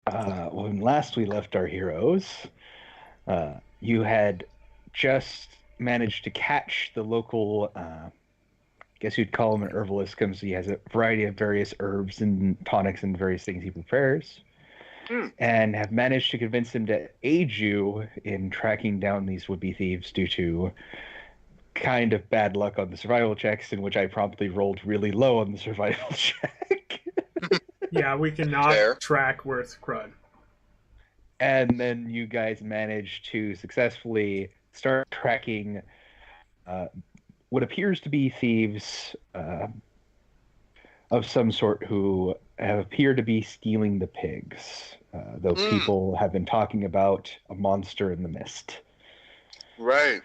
when last we left our heroes, you had just managed to catch the local, guess you'd call him an herbalist, because he has a variety of various herbs and tonics and various things he prepares, Hmm. and have managed to convince him to aid you in tracking down these would-be thieves due to kind of bad luck on the survival checks, in which I promptly rolled really low on the survival check. Yeah, we cannot Fair. track worth crud. And then you guys managed to successfully start tracking uh, what appears to be thieves of some sort who have appeared to be stealing the pigs. Though Mm, people have been talking about a monster in the mist. right.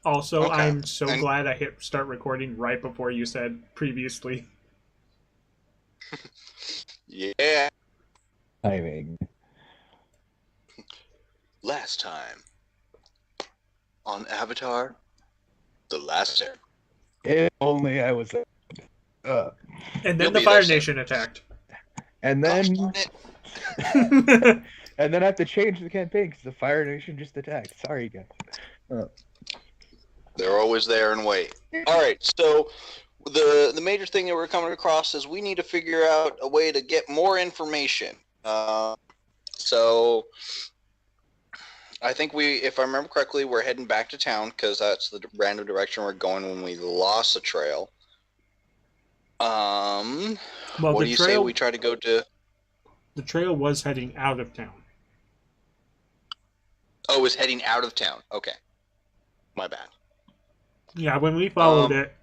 Also, Okay. I'm so And glad I hit start recording right before you said previously. yeah, Timing. last time on Avatar, The Last Air. If only I was. Uh, And You'll then the be there Fire soon. Nation attacked. and Gosh then darn it. and then I have to change the campaign because the Fire Nation just attacked. Sorry, guys. Uh, They're always there and wait. All right, so the major thing that we're coming across is we need to figure out a way to get more information. So I think if I remember correctly, we're heading back to town because that's the random direction we're going when we lost the trail. Well, What the do you say trail we try to go to? the trail was heading out of town. Oh, it's heading out of town. Okay, my bad. Yeah, when we followed Um, it,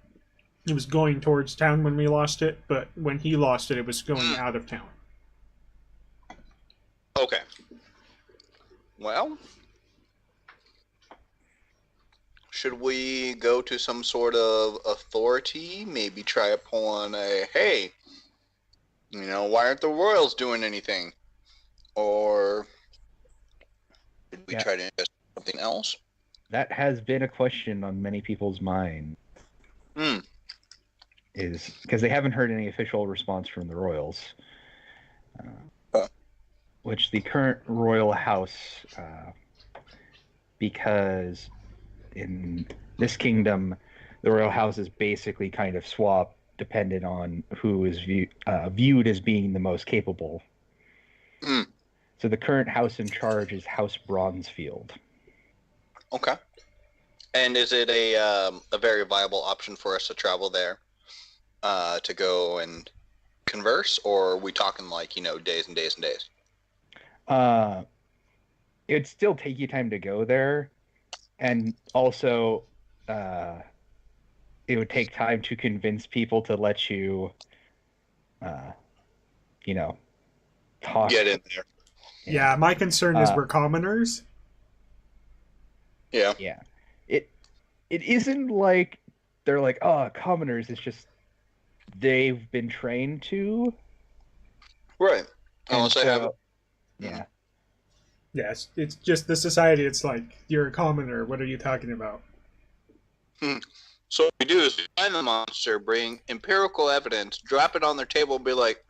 it was going towards town when we lost it, but when he lost it, it was going out of town. Okay. Well, should we go to some sort of authority? Maybe try to pull on hey, why aren't the royals doing anything? Or did we yeah, try to invest in something else? that has been a question on many people's mind. Hmm. Is because they haven't heard any official response from the royals, uh, Uh, which the current royal house, because in this kingdom, the royal house is basically kind of swap dependent on who is viewed as being the most capable. hmm. So the current house in charge is House Bronzefield. Okay. And is it a very viable option for us to travel there to go and converse, or are we talking like days and days and days? Uh, it'd still take you time to go there, and also uh, it would take time to convince people to let you, uh, you know, talk. Get in there. Yeah, my concern is Uh, we're commoners. Yeah. yeah. It it isn't like they're like, oh, commoners. It's just they've been trained to, Right. and Unless I have. so yeah. Yes, it's just the society. It's like you're a commoner. What are you talking about? So what we do is we find the monster, bring empirical evidence, drop it on their table, and be like,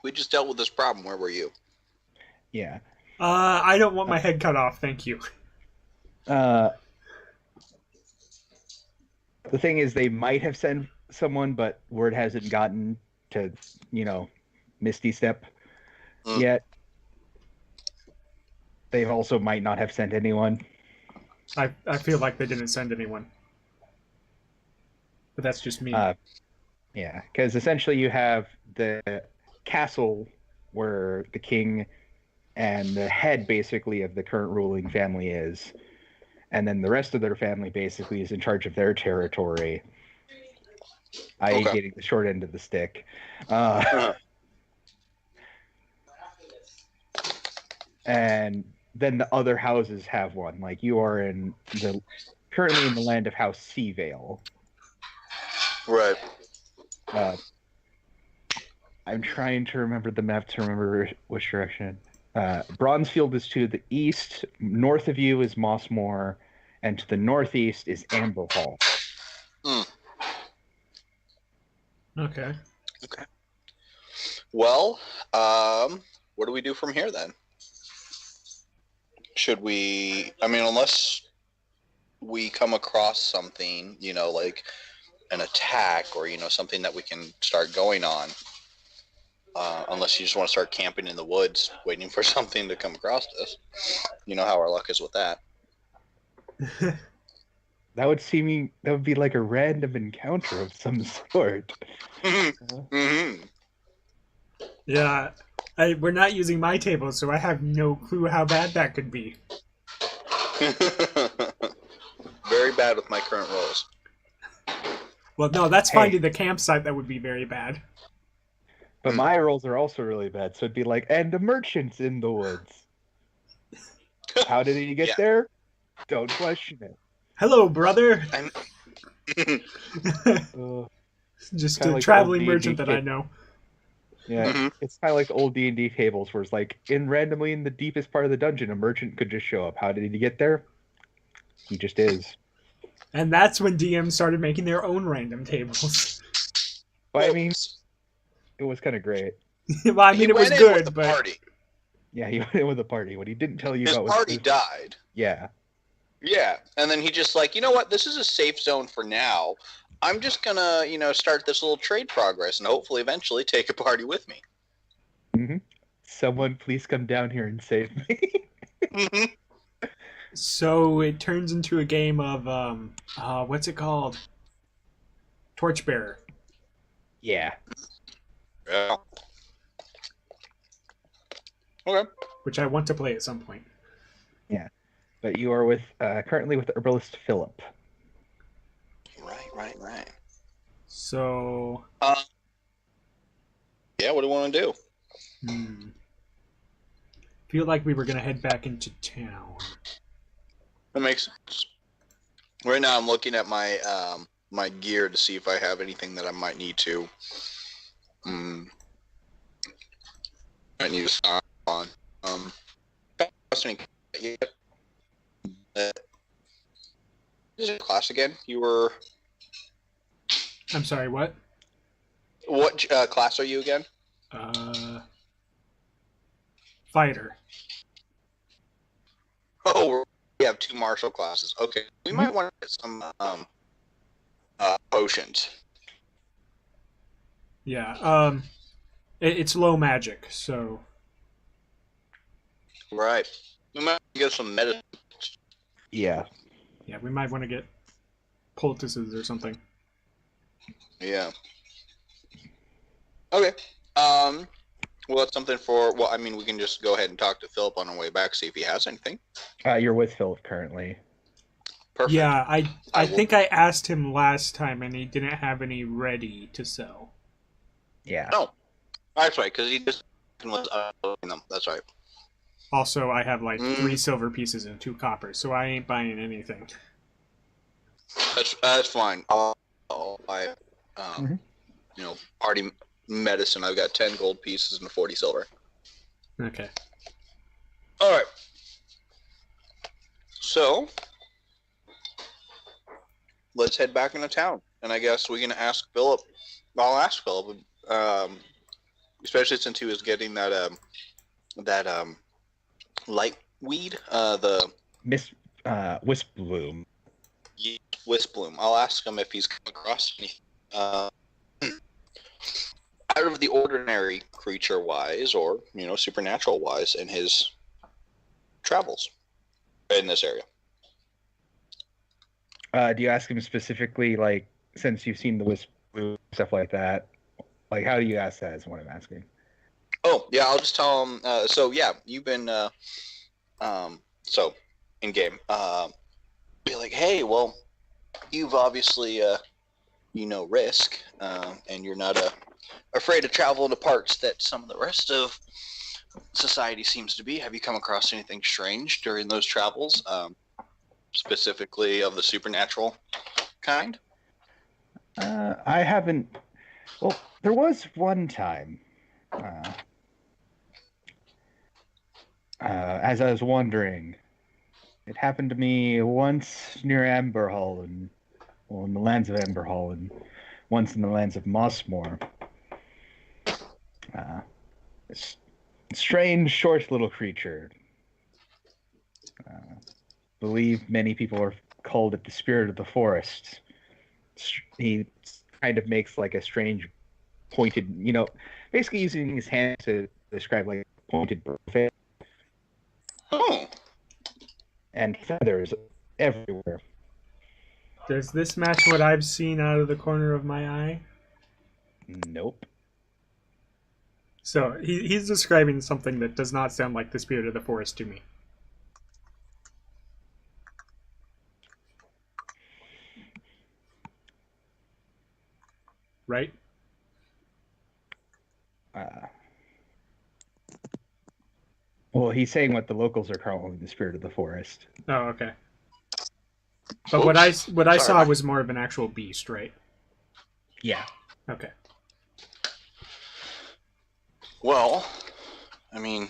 we just dealt with this problem. Where were you? Yeah. I don't want my head cut off. Thank you. Uh, the thing is, they might have sent someone, but word hasn't gotten to, you know, Misty Steppe Mm. yet. They also might not have sent anyone. I feel like they didn't send anyone, but that's just me. Yeah, because essentially you have the castle where the king and the head basically of the current ruling family is, and then the rest of their family basically is in charge of their territory, i.e., Okay. getting the short end of the stick. Uh, Uh-huh. and then the other houses have one. Like you are currently in the land of House Seavale. Right. Uh, I'm trying to remember the map to remember which direction. Bronzefield is to the east. North of you is Mossmore, and to the northeast is Amber Hall. Mm. Okay. Okay. Well, what do we do from here then? Should we? I mean, unless we come across something, like an attack or something that we can start going on. Unless you just want to start camping in the woods, waiting for something to come across us. You know how our luck is with that. That would be like a random encounter of some sort. Mm-hmm. Yeah, we're not using my table, so I have no clue how bad that could be. Very bad with my current rolls. Well, no, that's Hey. finding the campsite that would be very bad. But my rolls are also really bad, so it'd be like, and the merchant's in the woods. How did he get Yeah. there? Don't question it. Hello, brother. Just Kinda a like traveling old merchant D&D that I know. Yeah, Mhm. it's kind of like the old D&D tables, where it's like, randomly in the deepest part of the dungeon, a merchant could just show up. How did he get there? He just is. And that's when DMs started making their own random tables. But I mean, it was kind of great. Well, I mean, he it was went in with good, the but party. Yeah, he went in with a party. What he didn't tell you His about was party died. Yeah. Yeah, and then he just like, you know what? This is a safe zone for now. I'm just gonna, start this little trade progress and hopefully eventually take a party with me. Mm-hmm. Someone please come down here and save me. Mm-hmm. so it turns into a game of what's it called? Torchbearer. Yeah. Yeah. Okay. Which I want to play at some point. Yeah. But you are with currently with herbalist Philip. Right. So Yeah, what do you want to do? Feel like we were gonna head back into town. That makes sense. Right now I'm looking at my my gear to see if I have anything that I might need to stop on. Is it class again? You were I'm sorry, what? What class are you again? Fighter. Oh, we have 2 martial classes. Okay, we might want to get some potions. Yeah. It's low magic, so Right. We might get some medicine. Yeah. yeah, we might want to get poultices or something. Yeah. Okay. Well, that's something for. Well, I mean, we can just go ahead and talk to Philip on our way back, see if he has anything. You're with Philip currently. Perfect. Yeah, I think I asked him last time, and he didn't have any ready to sell. Yeah. Oh, that's right, because he just was them. That's right. Also, I have like 3 silver pieces and 2 copper, so I ain't buying anything. That's fine. I'll buy, party medicine. I've got 10 gold pieces and 40 silver. Okay. All right. So let's head back into town, and I guess we can ask Philip. I'll ask Philip, especially since he was getting that light weed, the Wisp Bloom. Wisp Bloom. I'll ask him if he's come across any out of the ordinary creature wise or supernatural wise in his travels in this area. Do you ask him specifically, like, since you've seen the Wisp Bloom, stuff like that? Like, how do you ask that is what I'm asking. Oh, yeah, I'll just tell him, so, yeah, you've been, so, in-game, be like, hey, well, you've obviously, Risk, and you're not, afraid to travel into parts that some of the rest of society seems to be. Have you come across anything strange during those travels, specifically of the supernatural kind? I haven't. Well, there was one time, as I was wandering, it happened to me once near Amberhall, in the lands of Amberhall, and once in the lands of Mossmore. Uh, strange, short little creature. Believe many people are called it the spirit of the forest. He kind of makes like a strange pointed, basically using his hand to describe like pointed bird Oh, and feathers everywhere. Does this match what I've seen out of the corner of my eye? Nope. So he's describing something that does not sound like the spirit of the forest to me. Right? Uh, well, he's saying what the locals are calling the spirit of the forest. Oh, okay. But what I Sorry. saw was more of an actual beast, right? Yeah. Okay. Well, I mean,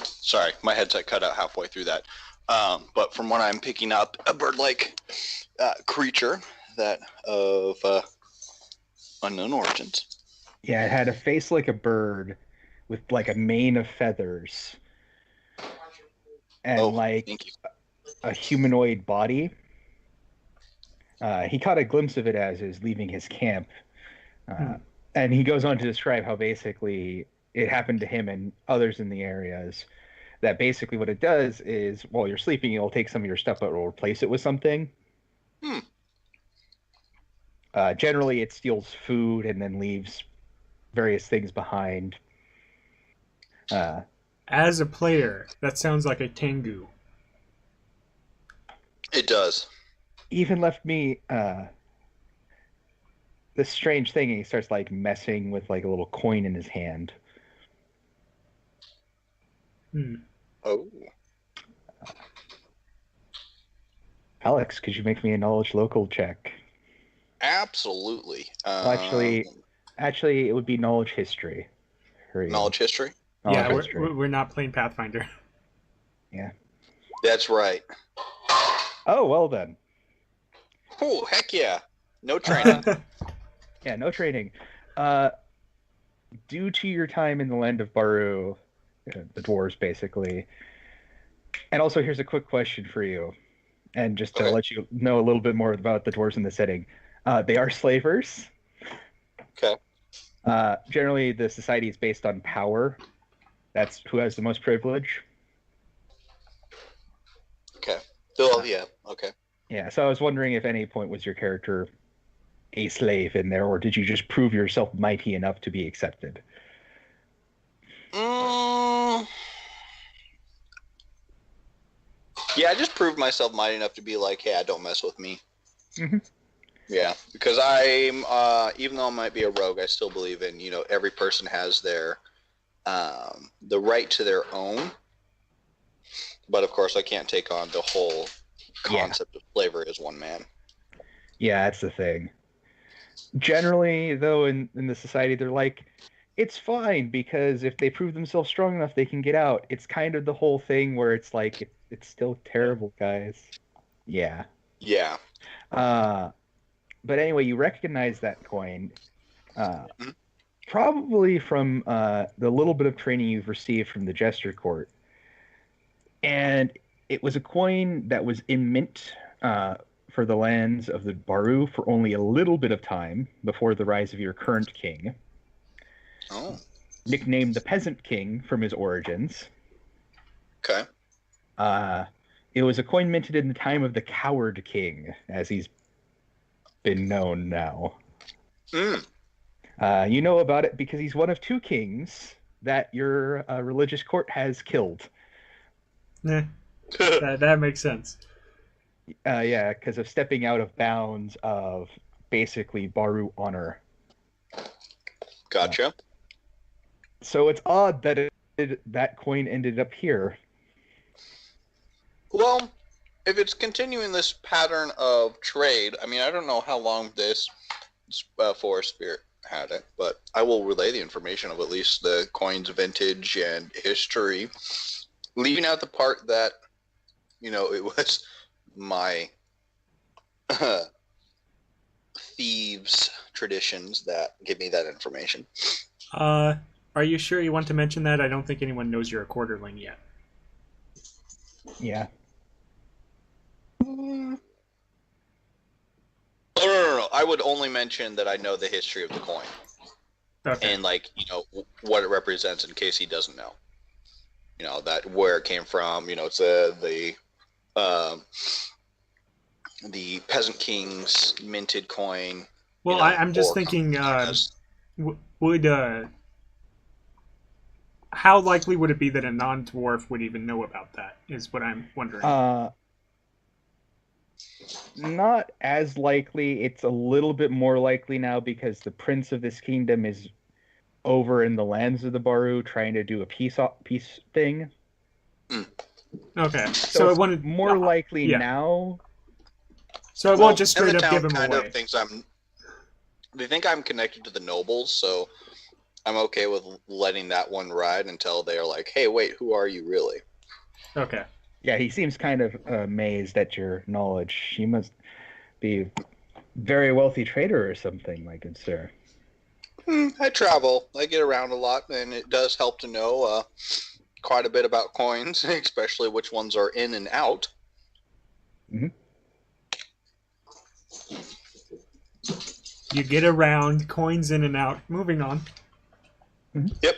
sorry, my headset cut out halfway through that. But from what I'm picking up, a bird-like creature that of unknown origins. Yeah, it had a face like a bird with like a mane of feathers and like Thank you. a humanoid body. He caught a glimpse of it as he was leaving his camp. And he goes on to describe how basically it happened to him and others in the areas. That basically what it does is while you're sleeping, it'll take some of your stuff, but it'll replace it with something. Generally, it steals food and then leaves various things behind. As a player, that sounds like a Tengu. It does. Even left me this strange thing, and he starts like messing with like a little coin in his hand. Oh. Alex, could you make me a knowledge local check? Absolutely. Well, actually, it would be knowledge history. Knowledge history? We're not playing Pathfinder. Yeah. That's right. Oh, well then. Oh, heck yeah. No training. Yeah, no training. Due to your time in the land of Baru, the dwarves basically, and also here's a quick question for you, and just to let you know a little bit more about the dwarves in the setting. They are slavers. Okay. Generally, the society is based on power. That's who has the most privilege. Okay. Oh, yeah. Okay. Yeah, so I was wondering if at any point was your character a slave in there, or did you just prove yourself mighty enough to be accepted? Yeah, I just proved myself mighty enough to be like, hey, don't mess with me. Mm-hmm. Yeah, because I'm, even though I might be a rogue, I still believe in, every person has their, the right to their own. But of course, I can't take on the whole concept of slavery as one man. Yeah, that's the thing. Generally, though, in the society, they're like, it's fine because if they prove themselves strong enough, they can get out. It's kind of the whole thing where it's like, it's still terrible, guys. Yeah. Yeah. But anyway, you recognize that coin, probably from the little bit of training you've received from the Jester Court. And it was a coin that was in mint for the lands of the Baru for only a little bit of time before the rise of your current king. Oh. Nicknamed the Peasant King from his origins. Okay. It was a coin minted in the time of the Coward King, as he's been known now. You know about it because he's one of two kings that your religious court has killed. Yeah, that makes sense. Yeah, because of stepping out of bounds of basically Baru honor. Gotcha. So it's odd that that coin ended up here. Well, if it's continuing this pattern of trade, I mean, I don't know how long this forest spirit had it, but I will relay the information of at least the coin's vintage and history, leaving out the part that, it was my thieves traditions that give me that information. Are you sure you want to mention that? I don't think anyone knows you're a quarterling yet. Yeah. No. I would only mention that I know the history of the coin. Okay. And, like, what it represents in case he doesn't know. That where it came from. It's the Peasant King's minted coin. Well, I'm just thinking, would how likely would it be that a non-dwarf would even know about that? Is what I'm wondering. Not as likely. It's a little bit more likely now because the prince of this kingdom is over in the lands of the Baru trying to do a peace thing. Okay, so it wouldn't more likely now. So it won't just straight up give him away. They think I'm connected to the nobles, so I'm okay with letting that one ride until they're like, "Hey, wait, who are you really?" Okay. Yeah, he seems kind of amazed at your knowledge. You must be a very wealthy trader or something, my good sir. I travel. I get around a lot, and it does help to know quite a bit about coins, especially which ones are in and out. Mm-hmm. You get around, coins in and out. Moving on. Mm-hmm. Yep.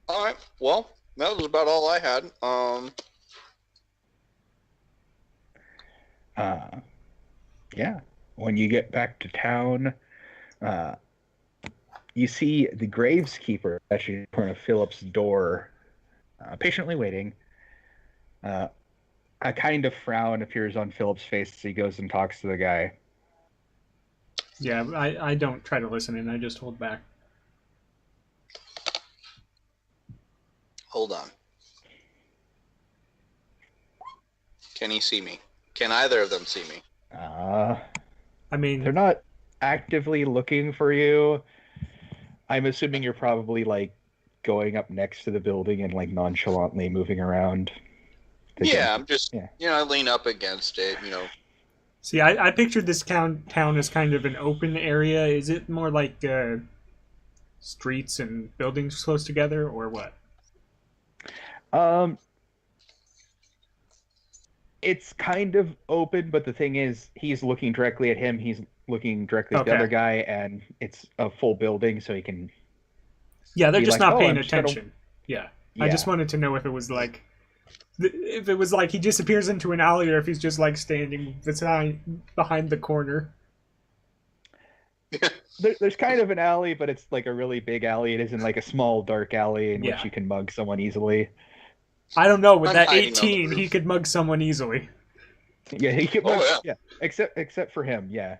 All right. Well, that was about all I had. Yeah. When you get back to town, you see the graveskeeper actually in front of Philip's door, patiently waiting. A kind of frown appears on Philip's face as he goes and talks to the guy. Yeah, I don't try to listen in. I just hold back. Hold on. Can he see me? Can either of them see me? I mean, they're not actively looking for you. I'm assuming you're probably like going up next to the building and like nonchalantly moving around. Yeah, I'm just, I lean up against it, See, I pictured this town as kind of an open area. Is it more like streets and buildings close together, or what? It's kind of open, but the thing is, he's looking directly at him. He's looking directly at the other guy, and it's a full building, so he can. Yeah, they're just not paying attention. Yeah, I just wanted to know if it was like he disappears into an alley, or if he's just like standing behind the corner. There's kind of an alley, but it's like a really big alley. It isn't like a small dark alley in which you can mug someone easily. I don't know. With that 18, he could mug someone easily. Yeah, he could mug. Yeah, except for him. Yeah.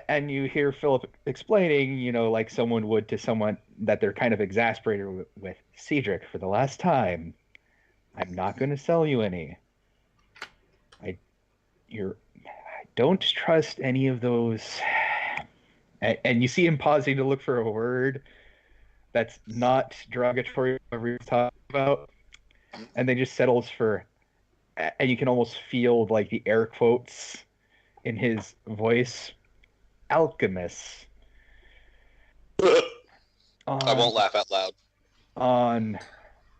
And you hear Philip explaining, like someone would to someone that they're kind of exasperated with. Cedric, for the last time, I'm not going to sell you any. I don't trust any of those. And you see him pausing to look for a word that's not derogatory, whatever you're talking about. And then just settles for, and you can almost feel like the air quotes in his voice. Alchemists. I won't laugh out loud. On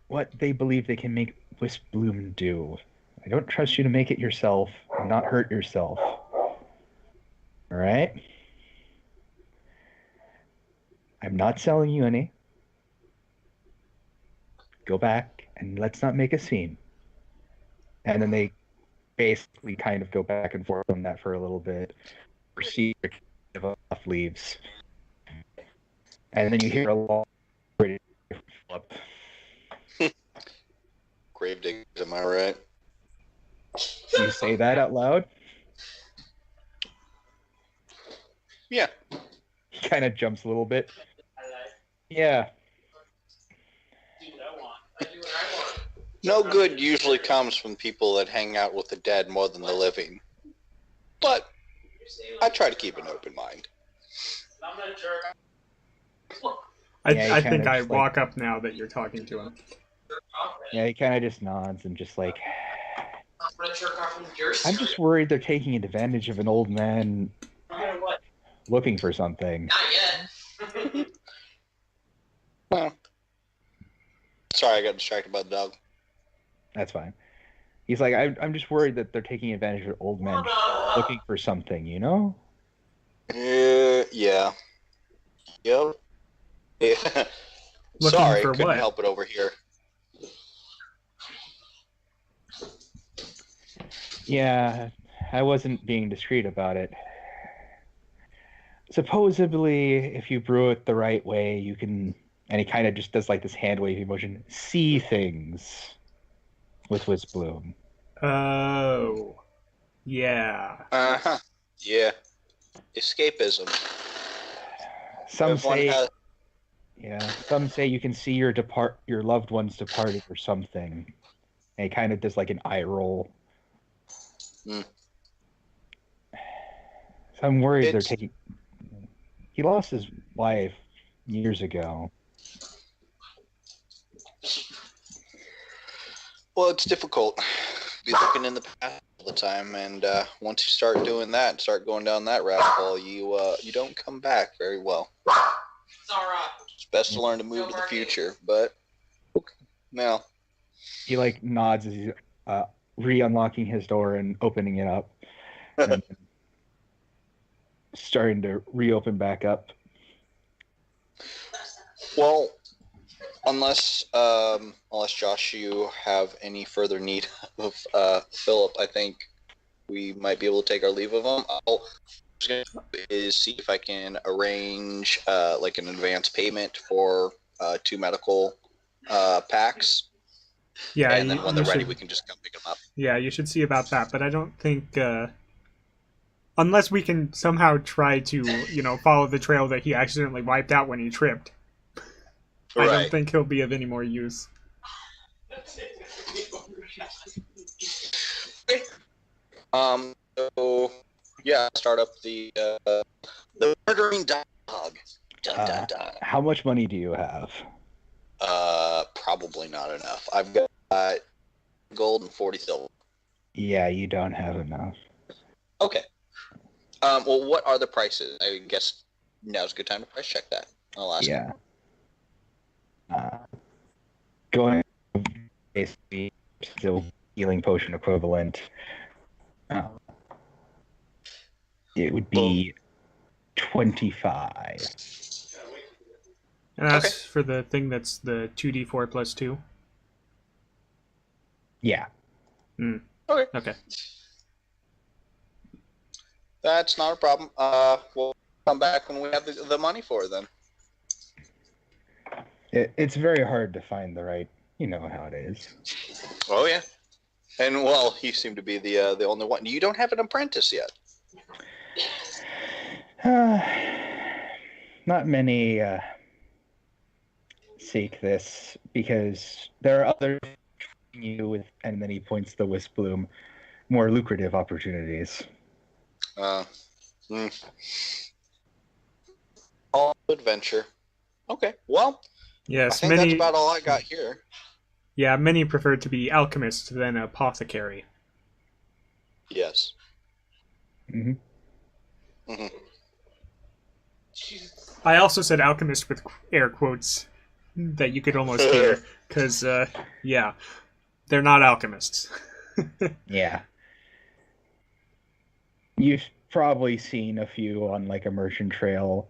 what they believe they can make Wisp-Bloom do. I don't trust you to make it yourself and not hurt yourself. All right? I'm not selling you any. Go back and let's not make a scene. And then they basically kind of go back and forth on that for a little bit. Cedric off leaves. And then you hear a long flip. Gravediggers, am I right? Do you say that out loud? Yeah. He kind of jumps a little bit. Yeah. No good usually comes from people that hang out with the dead more than the living. But I try to keep an open mind. I think I walk up now that you're talking to him. Yeah, he kind of just nods and just like, I'm just worried they're taking advantage of an old man looking for something. Not yet. Well, sorry, I got distracted by the dog. That's fine. He's like, I'm just worried that they're taking advantage of an old man looking for something, you know? Yeah. Yep. Yeah. Sorry, for couldn't what? help it over here. Yeah, I wasn't being discreet about it. Supposedly, if you brew it the right way, you can, and he kind of just does like this hand waving motion, see things with Wisbloom. Oh. Yeah. Uh-huh. Yeah. Escapism. Some say you can see your loved ones departing or something. And he kind of does like an eye roll. Mm. So I'm worried they're taking. He lost his wife years ago. Well, it's difficult. Be looking in the past all the time, and once you start doing that, start going down that rabbit hole, you don't come back very well. It's all right. It's best to learn to move to the future, but now he like nods as he's re-unlocking his door and opening it up, and starting to reopen back up. Well, unless Josh, you have any further need of Philip, I think we might be able to take our leave of him. I'll is see if I can arrange like an advance payment for 2 medical packs. Yeah, and then when they're ready, we can just come pick them up. Yeah, you should see about that. But I don't think, unless we can somehow try to, follow the trail that he accidentally wiped out when he tripped. Right. I don't think he'll be of any more use. So yeah, start up the murdering dog. Dun, dun, dun. How much money do you have? Probably not enough. I've got gold and 40 silver. Yeah, you don't have enough. Okay. Well, what are the prices? I guess now's a good time to price check that. I'll ask. Yeah. Going basically still healing potion equivalent. It would be 25. And that's for the thing that's the 2d4 plus 2? Yeah. Okay. That's not a problem. We'll come back when we have the money for it then. It's very hard to find the right, you know how it is. Oh, yeah. And, well, you seem to be the only one. You don't have an apprentice yet. Not many seek this because there are others you with, and then he points the Wisbloom, more lucrative opportunities. All adventure. Okay, well, yes, I think that's about all I got here. Yeah, many prefer to be alchemists than apothecary. Yes. Mm-hmm. I also said alchemist with air quotes that you could almost hear, because, yeah, they're not alchemists. Yeah. You've probably seen a few on, like, a merchant trail.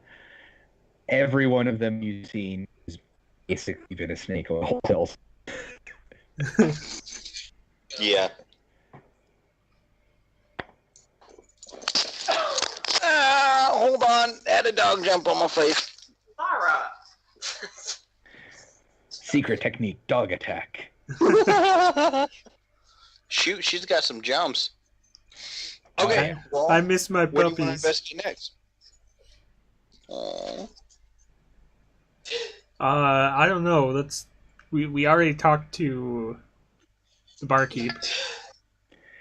Every one of them you've seen has basically been a snake oil salesman. Yeah. Hold on. Had a dog jump on my face. Alright. Secret technique, dog attack. Shoot, she's got some jumps. Okay. Well, I miss my puppies. What do you want to invest in next? I don't know. We already talked to the barkeep.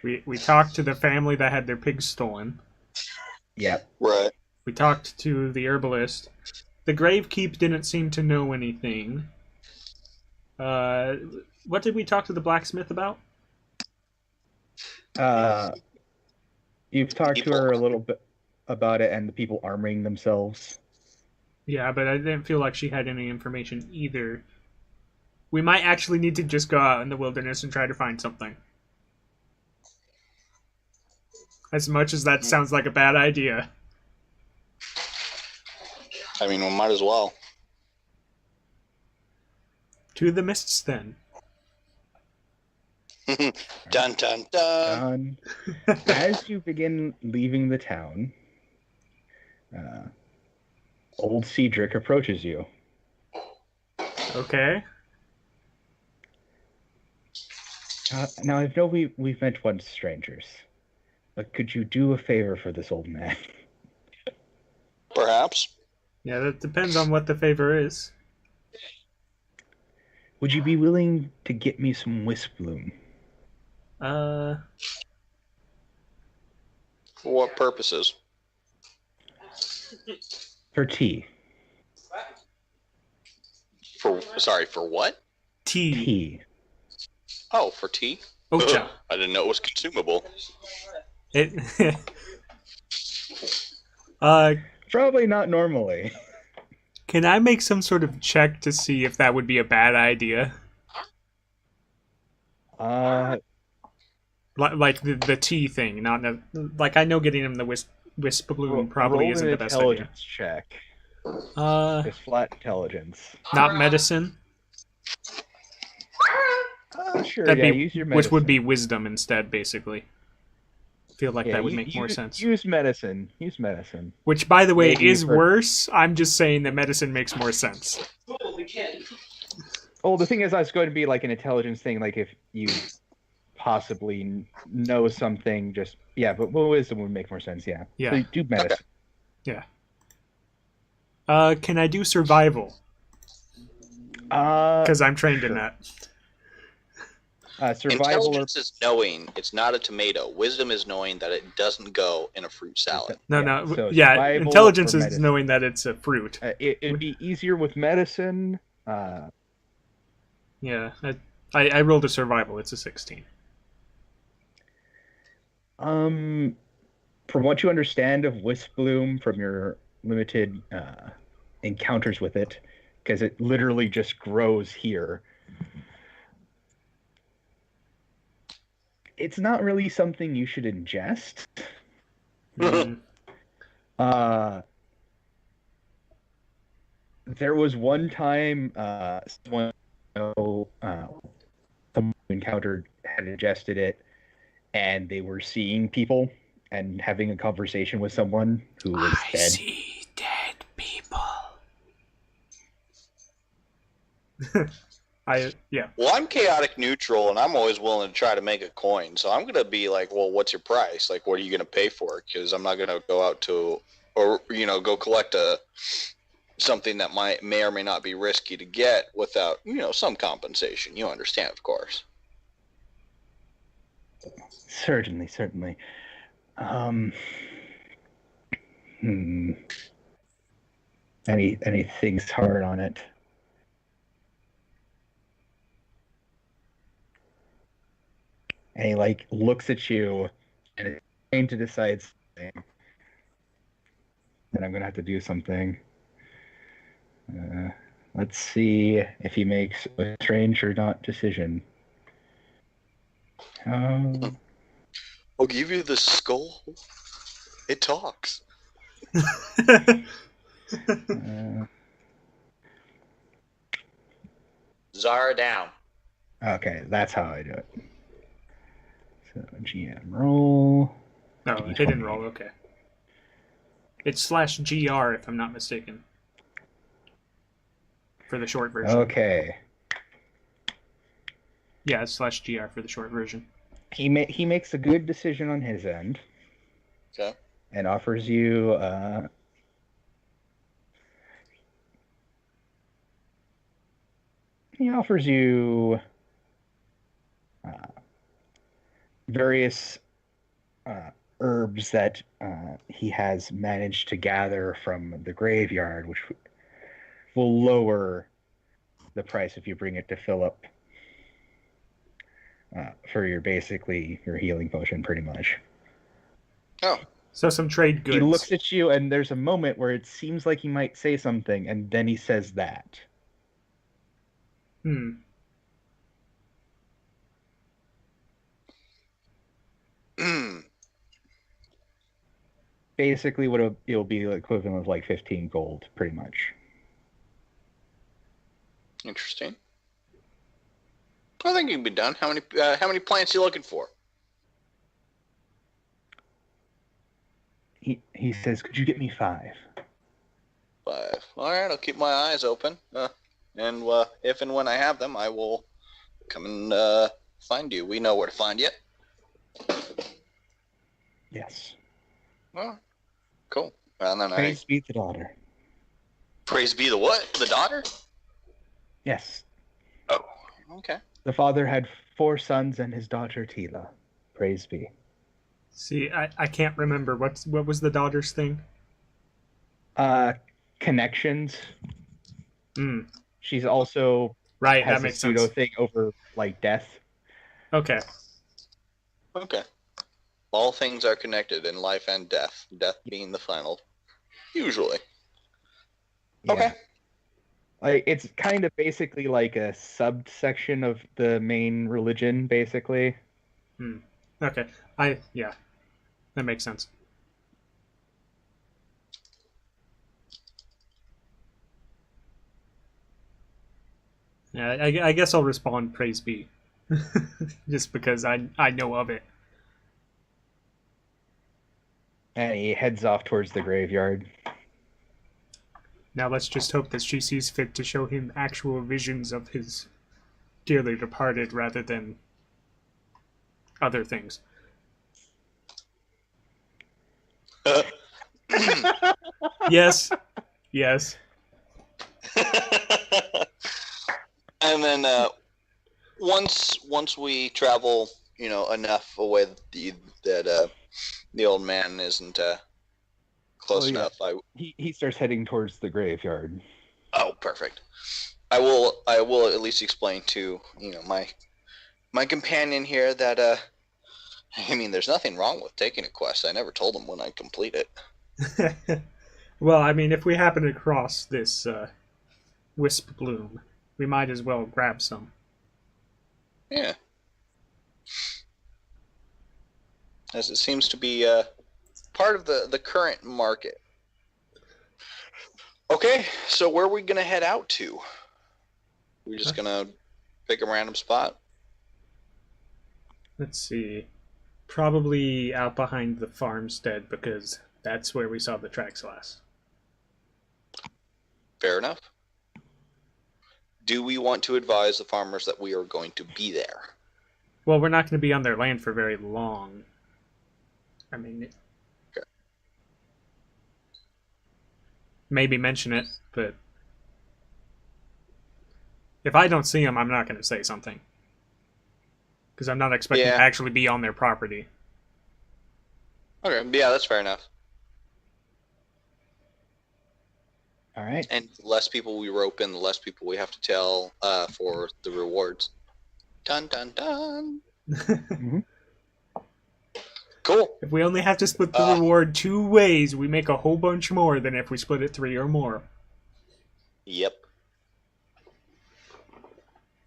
We talked to the family that had their pigs stolen. Yep. Right. We talked to the herbalist. The Gravekeep didn't seem to know anything. What did we talk to the blacksmith about? You've talked to People. her a little bit about it and the people arming themselves. Yeah, but I didn't feel like she had any information either. We might actually need to just go out in the wilderness and try to find something. As much as that sounds like a bad idea. I mean, we might as well. To the mists, then. Dun dun dun. As you begin leaving the town, old Cedric approaches you. Okay. Now, I know we've met once strangers, but could you do a favor for this old man? Perhaps. Yeah, that depends on what the favor is. Would you be willing to get me some wisp bloom? For what purposes? For tea. For what? Tea. Tea. Oh, for tea? Ocha. I didn't know it was consumable. It. Probably not normally. Can I make some sort of check to see if that would be a bad idea? Like the tea thing, not like I know getting him the wisp balloon probably roll isn't an the best idea. intelligence check. Just flat intelligence. Not medicine. Sure. That'd Yeah, be, use your medicine. which would be wisdom instead, basically. Feel like that would make more sense. Use medicine. Use medicine. Which, by the way, Maybe is worse. I'm just saying that medicine makes more sense. Oh, the thing is, I was going to be like an intelligence thing, like if you possibly know something, just but wisdom would make more sense. Yeah. Yeah. So do medicine. Yeah. Can I do survival? Because I'm trained in that. Survival. Intelligence is knowing it's not a tomato. Wisdom is knowing that it doesn't go in a fruit salad. No. So yeah, intelligence is medicine. knowing that it's a fruit. It'd be easier with medicine. Yeah, I rolled a survival. It's a 16. From what you understand of wisp bloom from your limited encounters with it, because it literally just grows here. It's not really something you should ingest. There was one time someone encountered had ingested it, and they were seeing people and having a conversation with someone who was dead. I see dead people. Well, I'm chaotic neutral, and I'm always willing to try to make a coin. So I'm gonna be like, well, what's your price? Like, what are you gonna pay for it? Because I'm not gonna go out to, or go collect something that may or may not be risky to get without some compensation. You understand, of course. Certainly. Anything's hard on it. And he looks at you and is trying to decide something. Then I'm gonna have to do something. Let's see if he makes a strange or not decision. I'll give you the skull. It talks. Zara down. Okay, that's how I do it. So GM roll. No, it didn't roll. Okay. It's /GR if I'm not mistaken. For the short version. Okay. Yeah, it's /GR for the short version. He makes a good decision on his end. Okay. And offers you various herbs that he has managed to gather from the graveyard, which will lower the price if you bring it to Philip for your healing potion, pretty much. Oh. So some trade goods. He looks at you, and there's a moment where it seems like he might say something, and then he says that. Basically, it'll be the equivalent of like 15 gold, pretty much. Interesting. I think you can be done. How many plants are you looking for? He says, "Could you get me 5?" 5. All right, I'll keep my eyes open. And if and when I have them, I will come and find you. We know where to find you. Yes. Oh, cool. And then Praise be the daughter. Praise be the what? The daughter? Yes. Oh, okay. The father had 4 sons and his daughter Tila. Praise be. See, I can't remember what was the daughter's thing. Connections. She's also right. Has that makes a pseudo sense. thing over like death. Okay. Okay. All things are connected in life and death. Death being the final, usually. Yeah. Okay. Like it's kind of basically like a subsection of the main religion, basically. Okay. That makes sense. Yeah, I guess I'll respond praise be. Just because I know of it. And he heads off towards the graveyard. Now let's just hope that she sees fit to show him actual visions of his dearly departed rather than other things. Yes. Yes. And then once we travel, enough away that the old man isn't close enough. He starts heading towards the graveyard. Oh, perfect. I will at least explain to my companion here that there's nothing wrong with taking a quest. I never told him when I complete it. Well, if we happen across this wisp bloom, we might as well grab some. Yeah. As it seems to be part of the current market. Okay, so where are we going to head out to? We're just going to pick a random spot? Let's see. Probably out behind the farmstead because that's where we saw the tracks last. Fair enough. Do we want to advise the farmers that we are going to be there? Well, we're not going to be on their land for very long. Okay. Maybe mention it, but if I don't see them, I'm not going to say something. Because I'm not expecting to actually be on their property. Okay, yeah, that's fair enough. All right. And the less people we rope in, the less people we have to tell for the rewards. Dun, dun, dun. Mm-hmm. Cool. If we only have to split the reward 2 ways, we make a whole bunch more than if we split it 3 or more. Yep.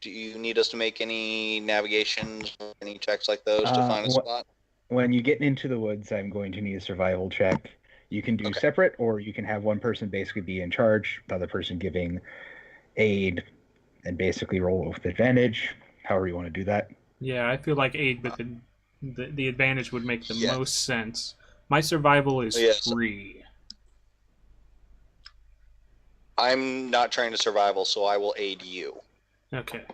Do you need us to make any navigations, any checks like those to find a spot? When you get into the woods, I'm going to need a survival check. You can do separate, or you can have one person basically be in charge, the other person giving aid, and basically roll with advantage, however you want to do that. Yeah, I feel like aid with the advantage would make the most sense. My survival is 3. I'm not trying to survival, so I will aid you. Okay.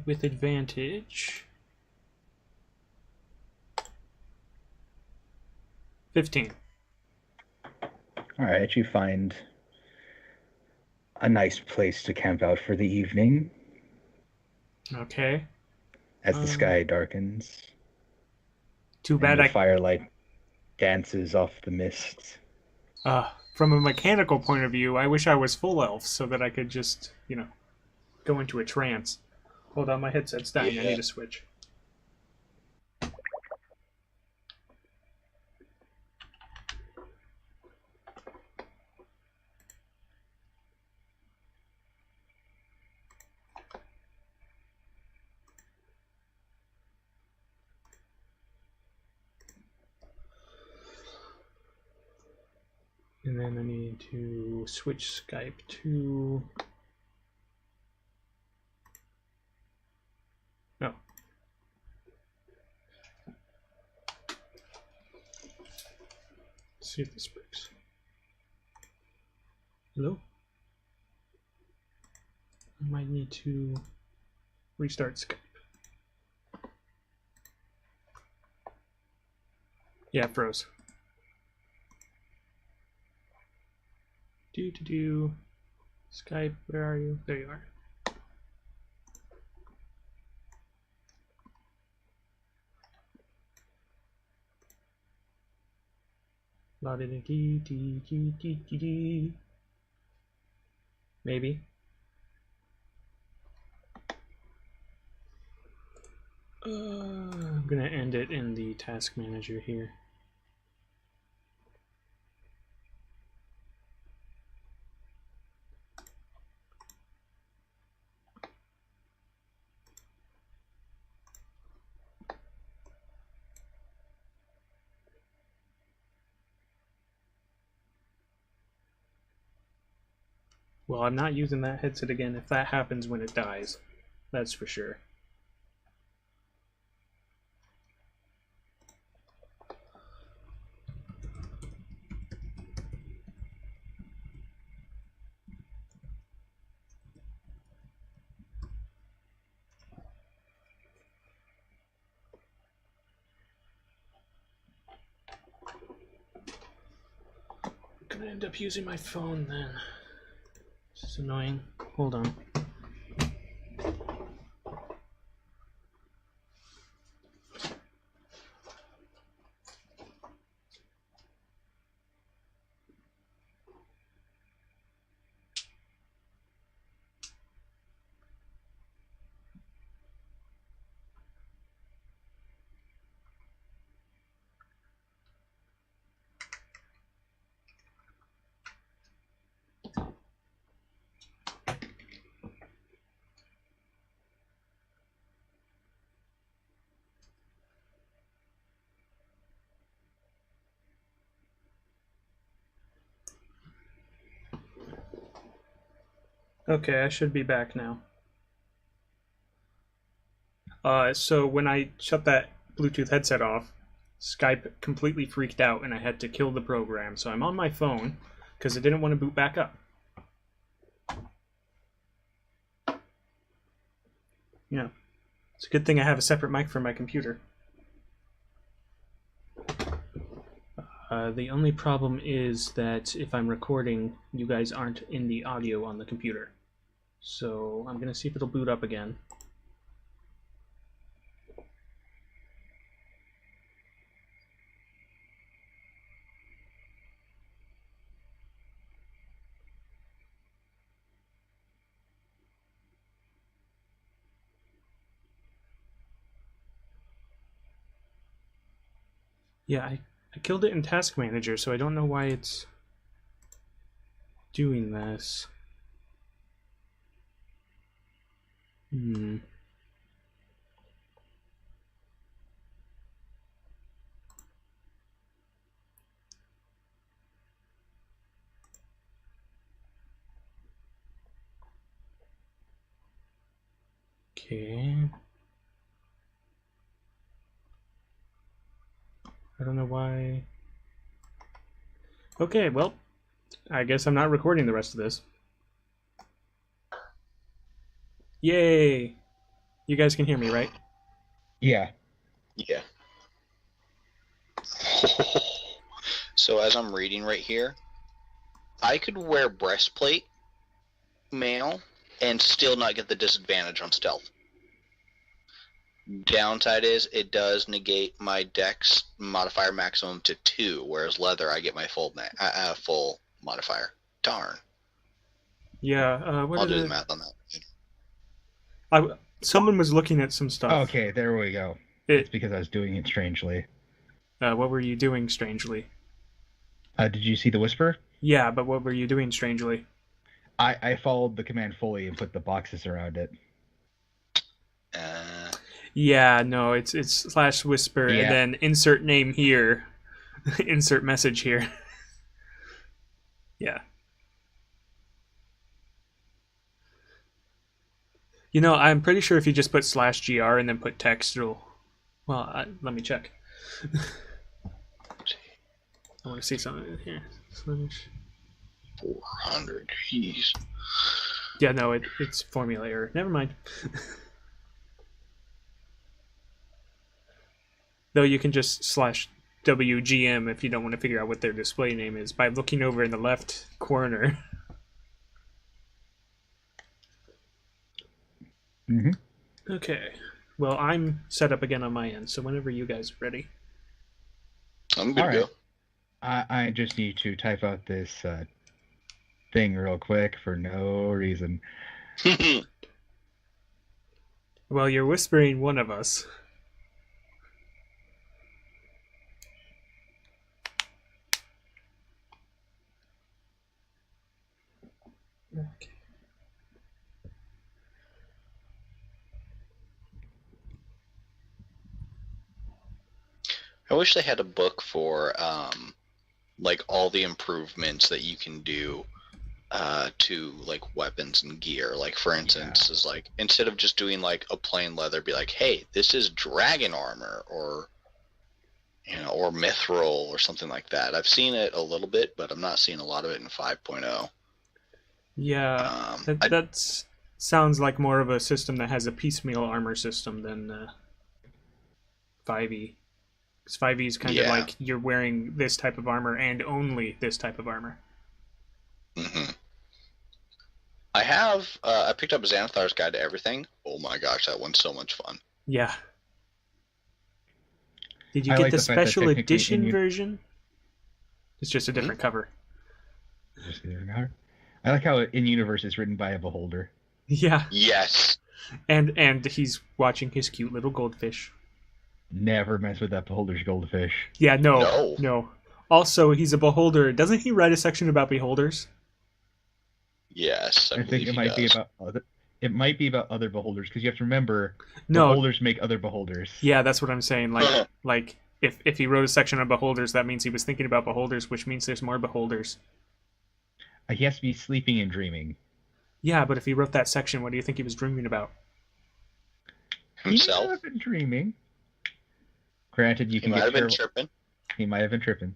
With advantage. 15. All right, you find a nice place to camp out for the evening. Okay. As the sky darkens. Too bad the firelight dances off the mist. from a mechanical point of view, I wish I was full elf so that I could just, go into a trance. Hold on, my headset's dying. I need a switch. And then I need to switch Skype to... No. Let's see if this works. Hello? I might need to restart Skype. Yeah, it froze. Skype, where are you? There you are. La -di -di -di -di -di -di -di -di. Maybe. I'm gonna end it in the task manager here. Well, I'm not using that headset again if that happens when it dies. That's for sure. I'm gonna end up using my phone then. This is annoying. Hold on. Okay, I should be back now. So when I shut that Bluetooth headset off, Skype completely freaked out and I had to kill the program. So I'm on my phone because it didn't want to boot back up. Yeah, it's a good thing I have a separate mic for my computer. The only problem is that if I'm recording, you guys aren't in the audio on the computer. So I'm gonna see if it'll boot up again. Yeah, I killed it in Task Manager, so I don't know why it's doing this. Okay. I don't know why. Okay, well, I guess I'm not recording the rest of this. Yay! You guys can hear me, right? Yeah. Yeah. So as I'm reading right here, I could wear breastplate, male, and still not get the disadvantage on stealth. Downside is it does negate my dex modifier maximum to 2, whereas leather I get my full modifier. Darn. Yeah, what I'll did do it... the math on that. Someone was looking at some stuff. Okay, there we go. It's because I was doing it strangely. What were you doing strangely? Did you see the whisper? Yeah, but what were you doing strangely? I followed the command fully and put the boxes around it. Yeah, no, it's /whisper and then insert name here, insert message here. Yeah. You know, I'm pretty sure if you just put /gr and then put text, it'll... Well, let me check. I want to see something here. 400, jeez. Yeah, no, it's formula error. Never mind. Though you can just /wgm if you don't want to figure out what their display name is by looking over in the left corner. Mm-hmm. Okay. Well, I'm set up again on my end, so whenever you guys are ready. I'm good to go. I just need to type out this thing real quick for no reason. Well, you're whispering one of us. Okay. I wish they had a book for like all the improvements that you can do to like weapons and gear. Like for instance, is like instead of just doing like a plain leather, be like, hey, this is dragon armor or or mithril or something like that. I've seen it a little bit, but I'm not seeing a lot of it in 5.0. Yeah, that sounds like more of a system that has a piecemeal armor system than 5e. Because 5e is kind of like you're wearing this type of armor and only this type of armor. Mm-hmm. I picked up Xanathar's Guide to Everything. Oh my gosh, that one's so much fun. Yeah. Did you get the special edition version? It's just a different cover. I like how In Universe is written by a beholder. Yeah. Yes. And he's watching his cute little goldfish. Never mess with that beholder's goldfish. Yeah, no. Also, he's a beholder. Doesn't he write a section about beholders? Yes, I think it might be about other. It might be about other beholders because you have to remember beholders make other beholders. Yeah, that's what I'm saying. Like if he wrote a section on beholders, that means he was thinking about beholders, which means there's more beholders. He has to be sleeping and dreaming. Yeah, but if he wrote that section, what do you think he was dreaming about? Himself. He might have been dreaming. Granted, He might have been tripping. He might have been tripping.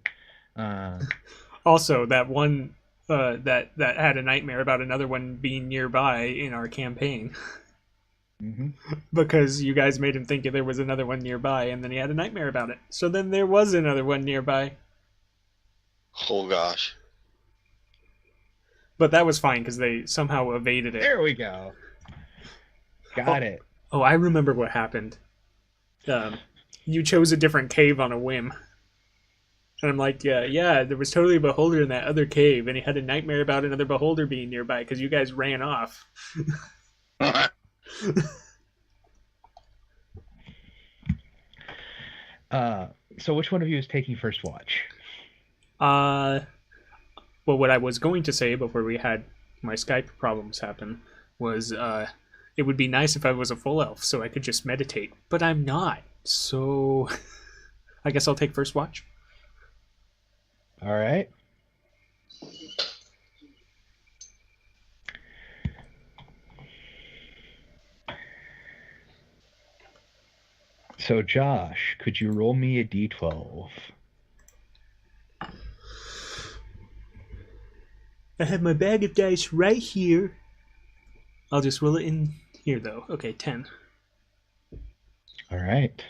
Also, that one that had a nightmare about another one being nearby in our campaign. Mm-hmm. Because you guys made him think there was another one nearby, and then he had a nightmare about it. So then there was another one nearby. Oh gosh. But that was fine because they somehow evaded it. There we go. Got it. Oh, I remember what happened. You chose a different cave on a whim. And I'm like, yeah, there was totally a beholder in that other cave, and he had a nightmare about another beholder being nearby because you guys ran off. So which one of you is taking first watch? Well, what I was going to say before we had my Skype problems happen was it would be nice if I was a full elf so I could just meditate, but I'm not. So I guess I'll take first watch. All right. So Josh, could you roll me a d12? I have my bag of dice right here. I'll just roll it in here, though. Okay, 10. All right.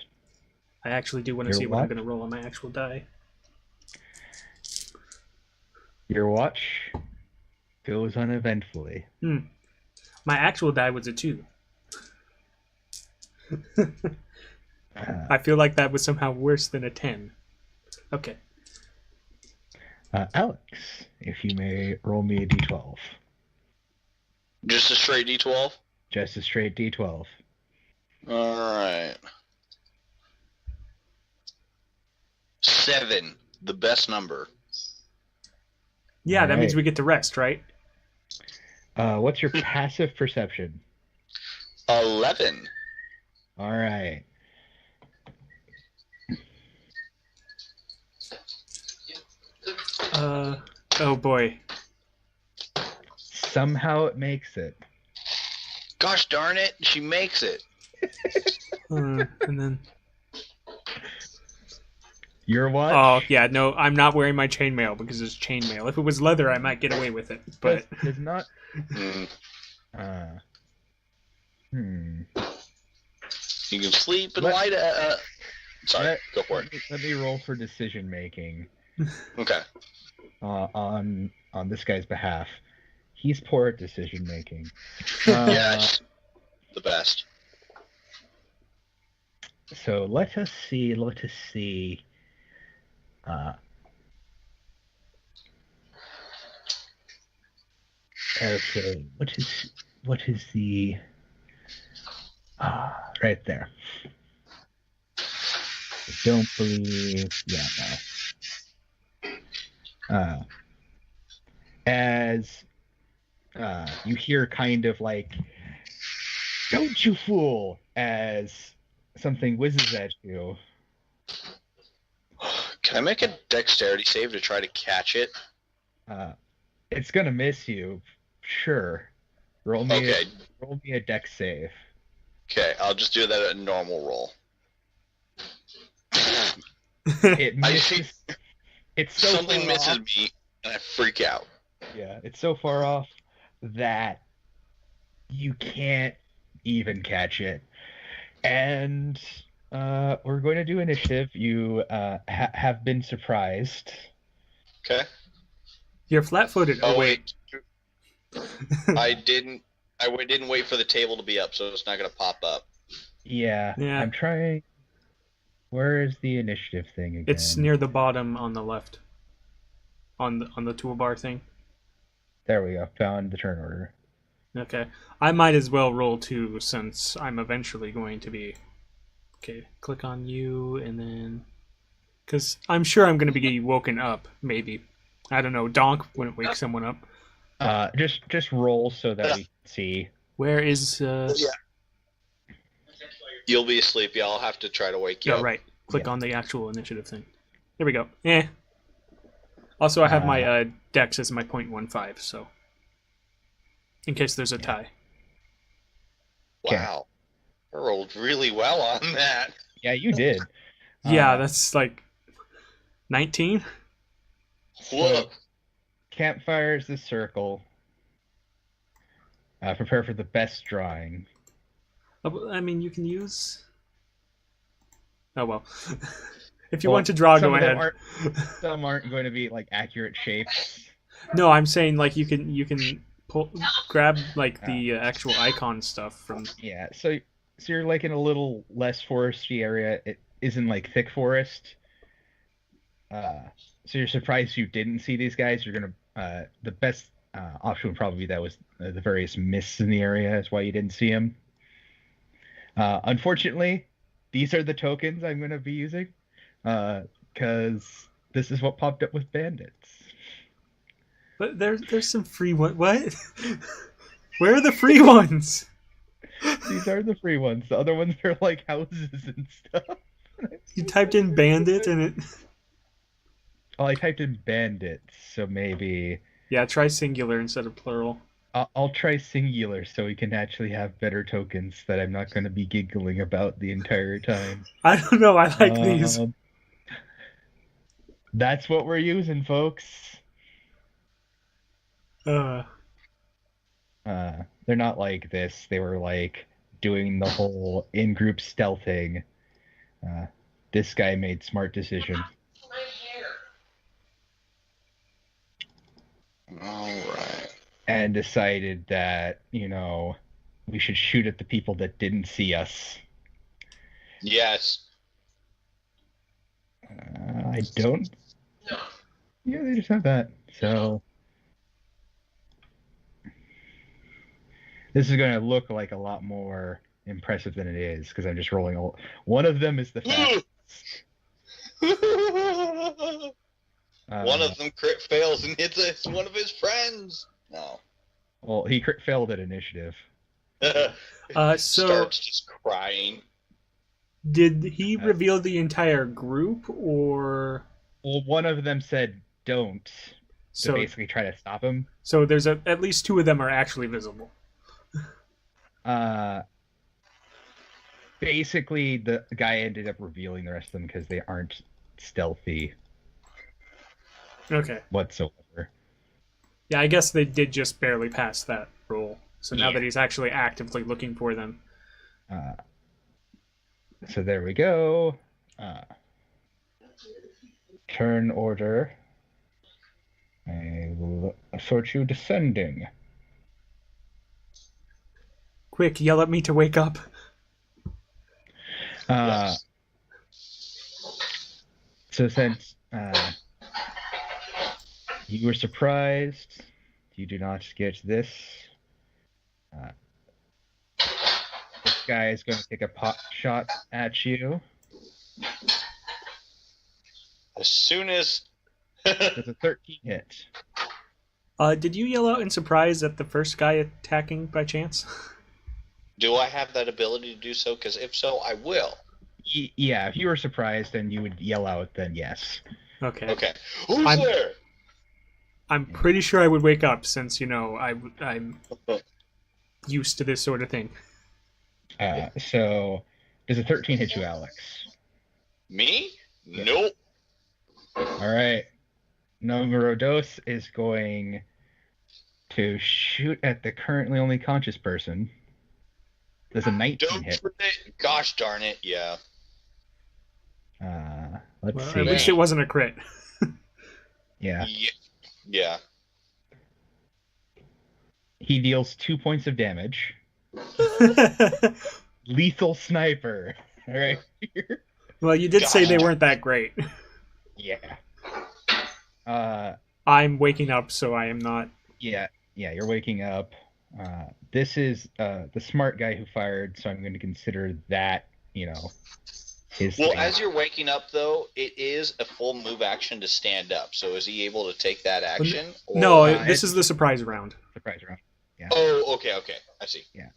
I actually do want to see what I'm going to roll on my actual die. Your watch goes uneventfully. My actual die was a 2. I feel like that was somehow worse than a 10. Okay. Alex, if you may roll me a d12. Just a straight D12? Just a straight d12. Alright. 7. The best number. Yeah, All that means right. we get to rest, right? What's your passive perception? 11. All right. Oh boy. Somehow it makes it. Gosh darn it, she makes it. And then. Your watch? Oh yeah, no, I'm not wearing my chainmail because it's chainmail. If it was leather, I might get away with it. But Does not. Mm. You can sleep and light Sorry, go for it. Let me roll for decision making. Okay. On this guy's behalf. He's poor at decision making. Yes. The best. So let us see. Okay, what is the right there? I don't believe. Yeah, no. As you hear kind of like, "Don't you fool!" as something whizzes at you. Can I make a dexterity save to try to catch it? It's gonna miss you. Sure. Roll me a dex save. Okay, I'll just do that at a normal roll. It misses. It's so Something misses me, and I freak out. Yeah, it's so far off that you can't even catch it. And we're going to do initiative. You have been surprised. Okay. you're flat-footed. Oh wait. I didn't wait for the table to be up, so it's not going to pop up. Yeah, I'm trying. Where is the initiative thing again? It's near the bottom on the left. On the toolbar thing. There we go. Found the turn order. Okay. I might as well roll too, since I'm eventually going to be... Okay, click on you, and then... Because I'm sure I'm going to be woken up, maybe. I don't know, Donk wouldn't wake someone up. Just roll so that we can see. Where is... Yeah. You'll be asleep. Yeah, I'll have to try to wake you up. Right. Click on the actual initiative thing. There we go. Also, I have my dex as my 0.15, so... In case there's a tie. Wow. I rolled really well on that. Yeah, you did. Yeah, that's like... 19? Whoa. Campfire is the circle. Prepare for the best drawing. I mean, you can use... Oh, well. If you want to draw, go ahead. Some aren't going to be, like, accurate shapes. No, I'm saying, like, you can grab, like, the actual icon stuff from... Yeah, so you're, like, in a little less foresty area. It isn't, like, thick forest. So you're surprised you didn't see these guys. You're going to... the best option would probably be that was the various mists in the area. That's why you didn't see them. Unfortunately, these are the tokens I'm going to be using, because this is what popped up with bandits. But there's some free ones. What? Where are the free ones? These are the free ones. The other ones are like houses and stuff. You typed in bandit and it... Well, I typed in bandits, so maybe... Yeah, try singular instead of plural. I'll try singular so we can actually have better tokens that I'm not going to be giggling about the entire time. I don't know, I like these. That's what we're using, folks. They're not like this. They were like doing the whole in-group stealthing. This guy made smart decision. All right. And decided that, we should shoot at the people that didn't see us. Yes. I don't... Yeah, they just have that. So this is going to look like a lot more impressive than it is because I'm just rolling. One of them is the fastest. One of them crit fails and it's one of his friends. No. Well, he crit failed at initiative. So Starts just crying. did he reveal the entire group, or? Well, one of them said don't to So basically try to stop him. so there's at least two of them are actually visible. Basically, the guy ended up revealing the rest of them because they aren't stealthy Okay. whatsoever. Yeah, I guess they did just barely pass that roll. So now Yeah. that he's actually actively looking for them. So there we go. Turn order. I will assort you descending. Quick, yell at me to wake up. Yes. So since you were surprised, you do not get this. This guy is going to take a pot shot at you. As soon as It's a 13 hit. Did you yell out in surprise at the first guy attacking by chance? do I have that ability to do so? Because if so, I will. Yeah, if you were surprised and you would yell out, then yes. Okay. Okay. Who's there? I'm pretty sure I would wake up since, I'm used to this sort of thing. So, does a 13 hit you, Alex? Me? Yeah. Nope. All right. Numero dos is going to shoot at the currently only conscious person. Does a 19 Don't hit? forget. Gosh darn it, yeah. Let's Well, see. at least it wasn't a crit. Yeah. Yeah. He deals 2 points of damage. Lethal sniper. All right. Well, you did say they weren't that great. Yeah. I'm waking up, so I am not. Yeah, you're waking up. This is the smart guy who fired, so I'm going to consider that, his Well, thing. as you're waking up, though, it is a full move action to stand up. So is he able to take that action? No, Or... this is the surprise round. Surprise round. Yeah. Oh, okay. I see. Yeah.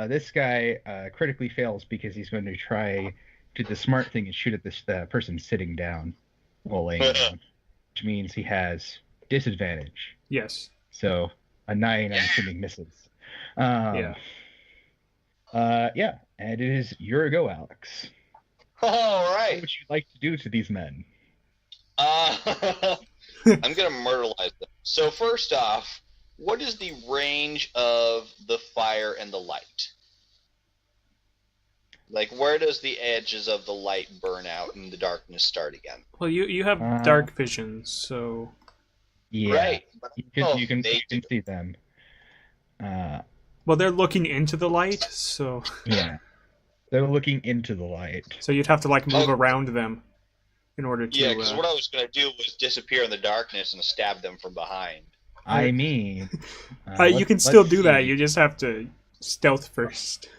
This guy critically fails because he's going to try to do the smart thing and shoot at this person sitting down while laying down, which means he has disadvantage. Yes. So a 9, I'm assuming, misses. Yeah. Yeah, and it is your go, Alex. All right. What would you like to do to these men? I'm gonna myrtleize them. So first off, what is the range of the fire and the light? Like, where does the edges of the light burn out and the darkness start again? Well, you have dark vision, so. Yeah, Right. you can see them. Well, they're looking into the light, so. Yeah, they're looking into the light. So you'd have to move around them in order to. Yeah, because what I was gonna do was disappear in the darkness and stab them from behind. I mean, you can still do that. You just have to stealth first.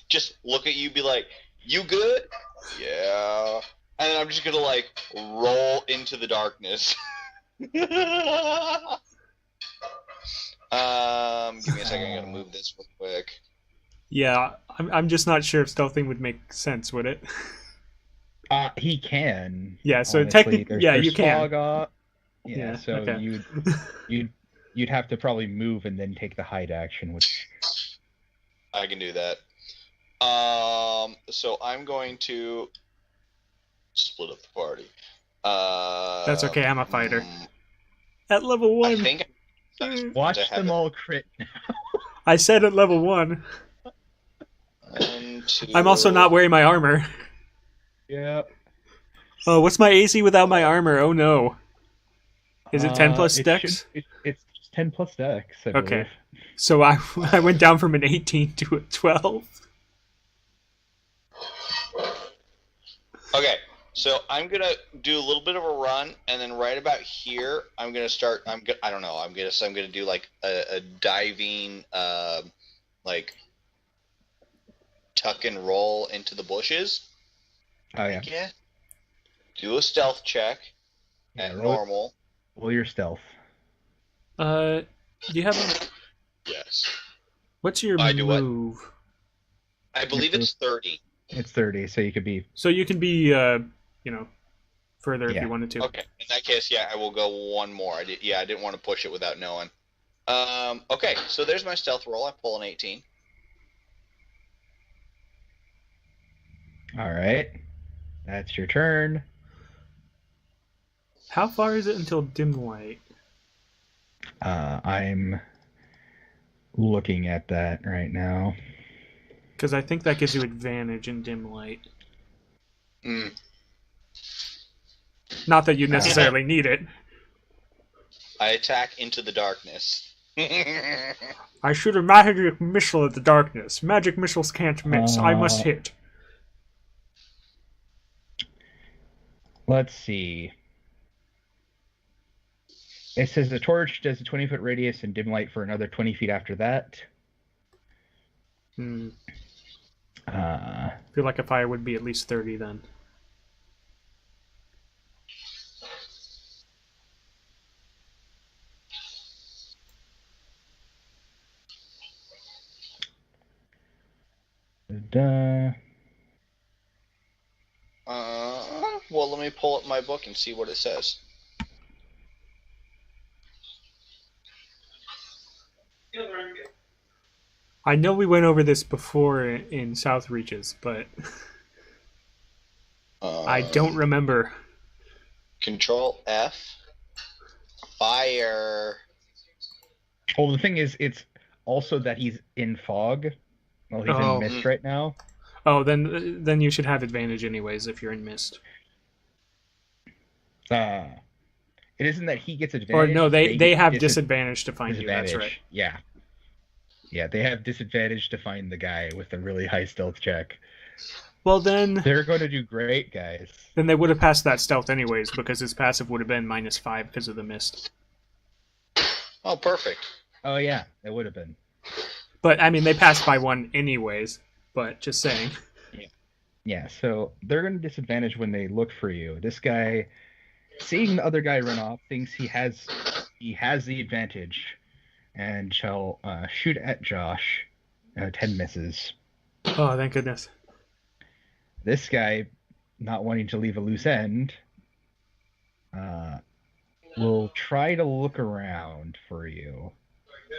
Just look at you, be like, "You good?" Yeah. And then I'm just gonna roll into the darkness. Give me a second. I'm gonna move this real quick. Yeah, I'm just not sure if stealthing would make sense, would it? He can. Yeah, so honestly. technically, yeah, you can. Yeah, so okay. you'd have to probably move and then take the hide action, which I can do that. So I'm going to split up the party. That's okay. I'm a fighter. At level 1. I think watch them all crit. I said at level 1. 1, 2... I'm also not wearing my armor. Yeah. Oh, what's my AC without my armor? Oh no. Is it 10 plus dex? It's 10 plus dex. I Okay. believe. So I went down from an 18 to a 12. Okay, so I'm gonna do a little bit of a run, and then right about here, I'm gonna start. I don't know. I'm gonna do like a diving, like tuck and roll into the bushes. Oh yeah. Yeah. Do a stealth check Yeah. at normal. Roll your stealth. Do you have a... Yes. What's your I do what? move? I believe it's 30. It's 30, so you could be. So you can be, further if Yeah. you wanted to. Okay. In that case, yeah, I will go one more. I didn't want to push it without knowing. Okay, so there's my stealth roll. I pull an 18. All right. That's your turn. How far is it until dim light? I'm looking at that right now. Because I think that gives you advantage in dim light. Mm. Not that you necessarily need it. I attack into the darkness. I shoot a magic missile at the darkness. Magic missiles can't miss. I must hit. Let's see. It says the torch does a 20-foot radius and dim light for another 20 feet after that. I feel like a fire would be at least 30 then. Well, let me pull up my book and see what it says. I know we went over this before in South Reaches, but I don't remember. Control F. Fire. Well, the thing is, it's also that he's in fog. Well, he's in mist right now. Oh, then you should have advantage anyways if you're in mist. It isn't that he gets advantage. Or no, they have disadvantage to find you. That's right. Yeah. Yeah, they have disadvantage to find the guy with a really high stealth check. Well, then they're going to do great, guys. Then they would have passed that stealth anyways, because his passive would have been -5 because of the mist. Oh, perfect. Oh yeah, it would have been. But I mean, they passed by 1 anyways. But just saying. Yeah. So they're going to disadvantage when they look for you. This guy, seeing the other guy run off, thinks he has the advantage, and shall shoot at Josh. 10 misses. Oh, thank goodness. This guy, not wanting to leave a loose end, will try to look around for you.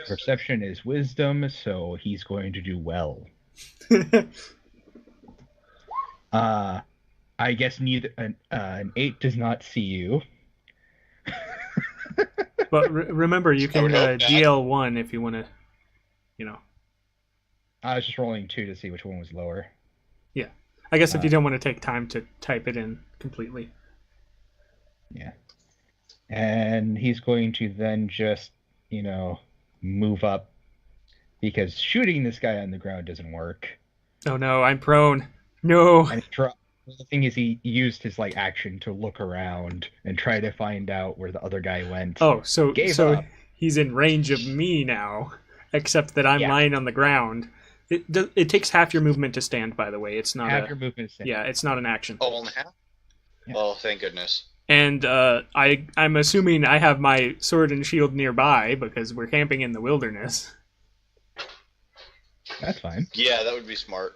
Perception is wisdom, so he's going to do well. I guess neither an 8 does not see you. But remember, you can DL1 if you want to, I was just rolling 2 to see which one was lower. Yeah. I guess if you don't want to take time to type it in completely. Yeah. And he's going to then just, move up, because shooting this guy on the ground doesn't work. Oh no, I'm prone. No. And the thing is, he used his action to look around and try to find out where the other guy went. Oh, so he's in range of me now, except that I'm lying on the ground. It takes half your movement to stand, by the way. It's not half your movement to stand. Yeah, it's not an action. Oh, only half? Yeah. Oh, thank goodness. And I'm assuming I have my sword and shield nearby because we're camping in the wilderness. That's fine. Yeah, that would be smart.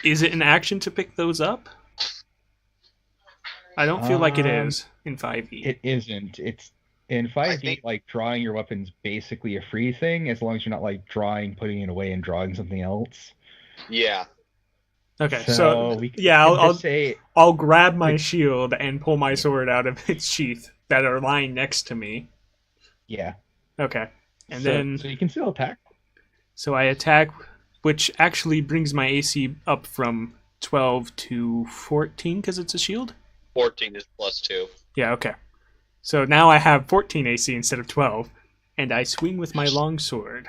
Is it an action to pick those up? I don't feel like it is in 5e. It isn't. It's in 5e, drawing your weapon's basically a free thing, as long as you're not drawing, putting it away, and drawing something else. Yeah. Okay, so I'll grab my shield and pull my sword out of its sheath that are lying next to me. Yeah. Okay, and then you can still attack. So I attack, which actually brings my AC up from 12 to 14 because it's a shield. 14 is +2. Yeah. Okay. So now I have 14 AC instead of 12, and I swing with my longsword.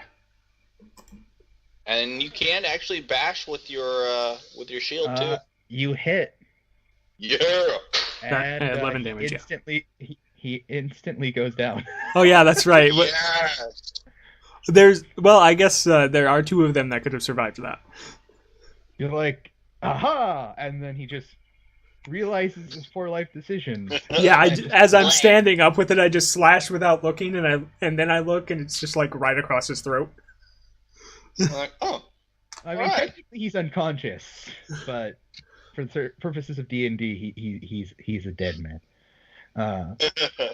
And you can actually bash with your shield too. You hit. Yeah. And 11 damage, he instantly goes down. Oh yeah, that's right. Yes. I guess there are 2 of them that could have survived that. You're like, aha! And then he just realizes his poor life decisions. Yeah, as I'm standing up with it, I just slash without looking, and then I look, and it's just like right across his throat. Like, oh. I mean, Right. technically he's unconscious, but for the purposes of D&D, he's a dead man.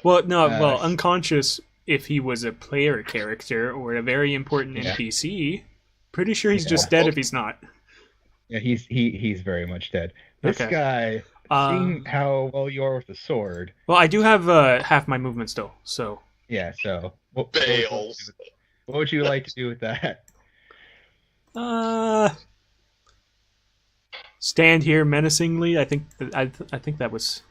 Well, no, Uh, unconscious if he was a player character or a very important Yeah. NPC. Pretty sure he's Yeah. just dead if he's not. Yeah, he's very much dead. This Okay. guy, seeing how well you are with the sword, Well, I do have half my movement still, so yeah. So what Fails. would you like to do with that? stand here menacingly. I think that was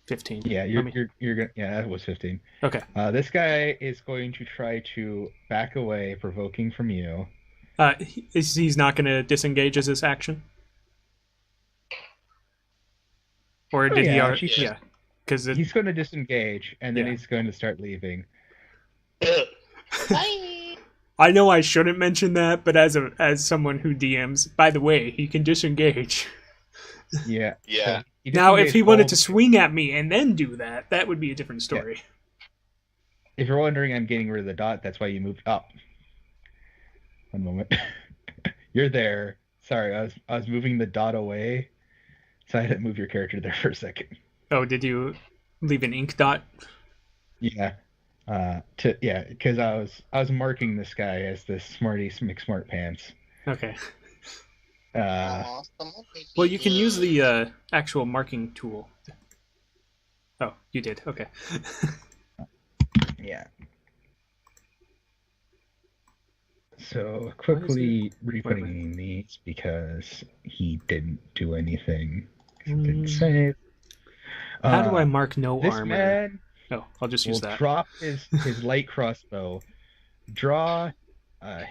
15. Yeah, you're gonna. Yeah, that was 15. Okay. This guy is going to try to back away, provoking from you. He's not going to disengage as his action, or did he yeah, already? she- Yeah, because He's going to disengage, and then Yeah. he's going to start leaving. Bye. I know I shouldn't mention that, but as someone who DMs, by the way, he can disengage. Yeah. Yeah. So he Now, if he wanted to disengaged swing at me and then do that, that would be a different story. If you're wondering, I'm getting rid of the dot. That's why you moved up. One moment. You're there. Sorry, I was moving the dot away, so I had to move your character there for a second. Oh, did you leave an ink dot? Yeah. Because I was marking this guy as the smarty McSmart pants. Okay. Awesome. Well, you can use the actual marking tool. Oh, you did. Okay. Yeah. So quickly reputting these because he didn't do anything. Didn't save. How do I mark no This armor? man Oh, I'll just will use that. drop his light crossbow, draw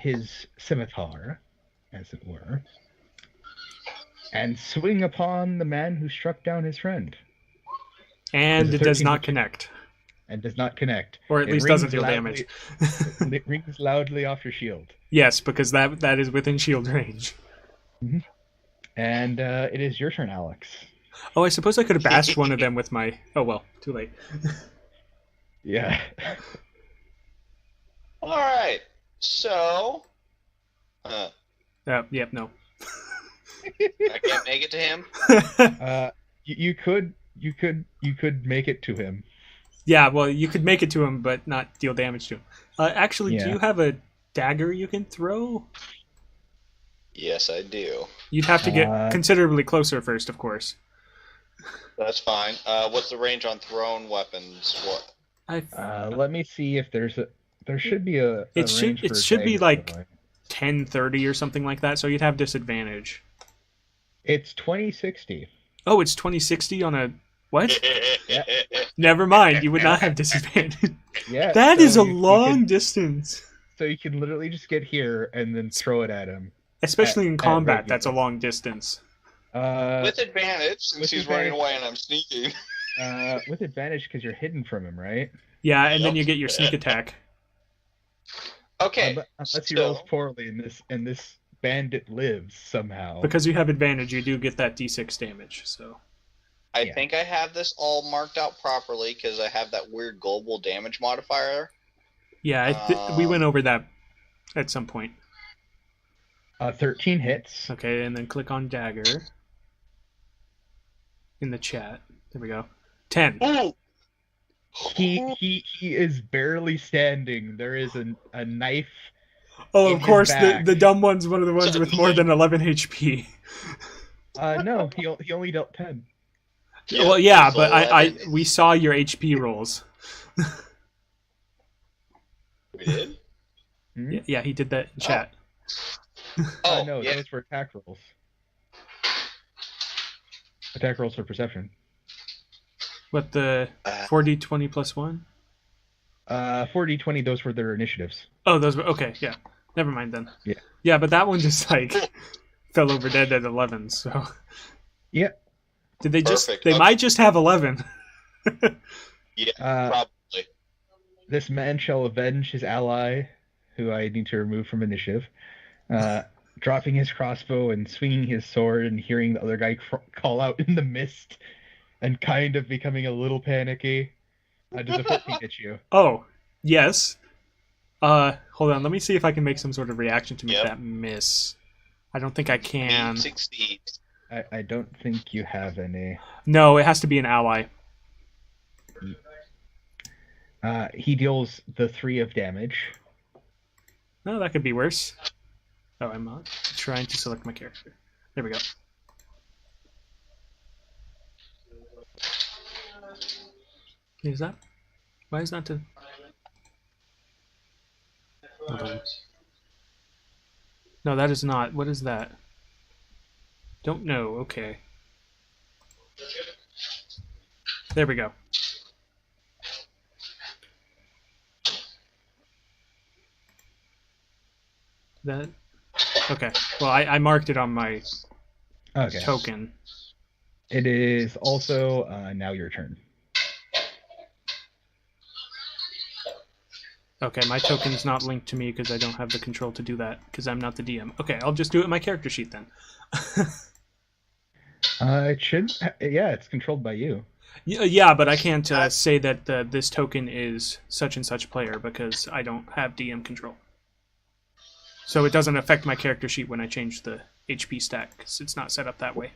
his scimitar, as it were, and swing upon the man who struck down his friend. And There's it a does 13 not connect. And does not connect. Or at It least doesn't rings deal loudly- damage. It rings loudly off your shield. Yes, because that is within shield range. And it is your turn, Alex. Oh, I suppose I could have bashed one of them with my... Oh, well, too late. Yeah. All right. So, Yep, no. I can't make it to him. You could make it to him. Yeah, well, you could make it to him, but not deal damage to him. Actually, do Yeah. you have a dagger you can throw? Yes, I do. You'd have to get considerably closer first, of course. That's fine. What's the range on thrown weapons? What? Let me see if there should be a It should- range it for should be dagger like- throwing. 10-30 or something like that, so you'd have disadvantage. It's 2060. Oh, it's 2060 on a... What? Never mind, you would not have disadvantage. Yeah. That so is a you long can- distance. So you can literally just get here and then throw it at him. Especially in at combat, regular. that's a long distance. With advantage, since with he's running advantage. away and I'm sneaking. With advantage because you're hidden from him, right? Yeah, and then you get your sneak attack. Okay. Unless he so- rolls poorly and this bandit lives somehow. Because you have advantage, you do get that d6 damage, so... I Yeah. think I have this all marked out properly because I have that weird global damage modifier. Yeah, we went over that at some point. 13 hits. Okay, and then click on dagger. In the chat. There we go. 10. Ooh! He is barely standing. There is a knife. Oh, in of his course, back. the dumb one's one of the ones with more than 11 HP. No, he only dealt 10. Well, yeah, it's but 11. we saw your HP rolls. We did? Hmm? Yeah, he did that in chat. Oh, No, yeah. those were attack rolls. Attack rolls for perception. What, the 4d20 plus 1? 4d20, those were their initiatives. Oh, those were... Okay, yeah. Never mind then. Yeah. Yeah, but that one just, like, fell over dead at 11, so... Yeah. Did they just? Perfect. They Okay. might just have 11. Yeah, Uh, probably. This man shall avenge his ally, who I need to remove from initiative, dropping his crossbow and swinging his sword and hearing the other guy call out in the mist and kind of becoming a little panicky. Does a 14 hit you? Oh, yes. Hold on. Let me see if I can make some sort of reaction to make that miss. I don't think I can. 16. I don't think you have any. No, it has to be an ally. He deals the 3 of damage. Oh, that could be worse. Oh, I'm trying to select my character. There we go. Is that? Why is that to? Hold on. No, that is not. What is that? Don't know. Okay. There we go. That. Okay. Well, I marked it on my token. It is also now your turn. Okay, my token's not linked to me because I don't have the control to do that because I'm not the DM. Okay, I'll just do it in my character sheet then. It should. Yeah, it's controlled by you. Yeah, but I can't say that this token is such and such player because I don't have DM control. So it doesn't affect my character sheet when I change the HP stack because it's not set up that way.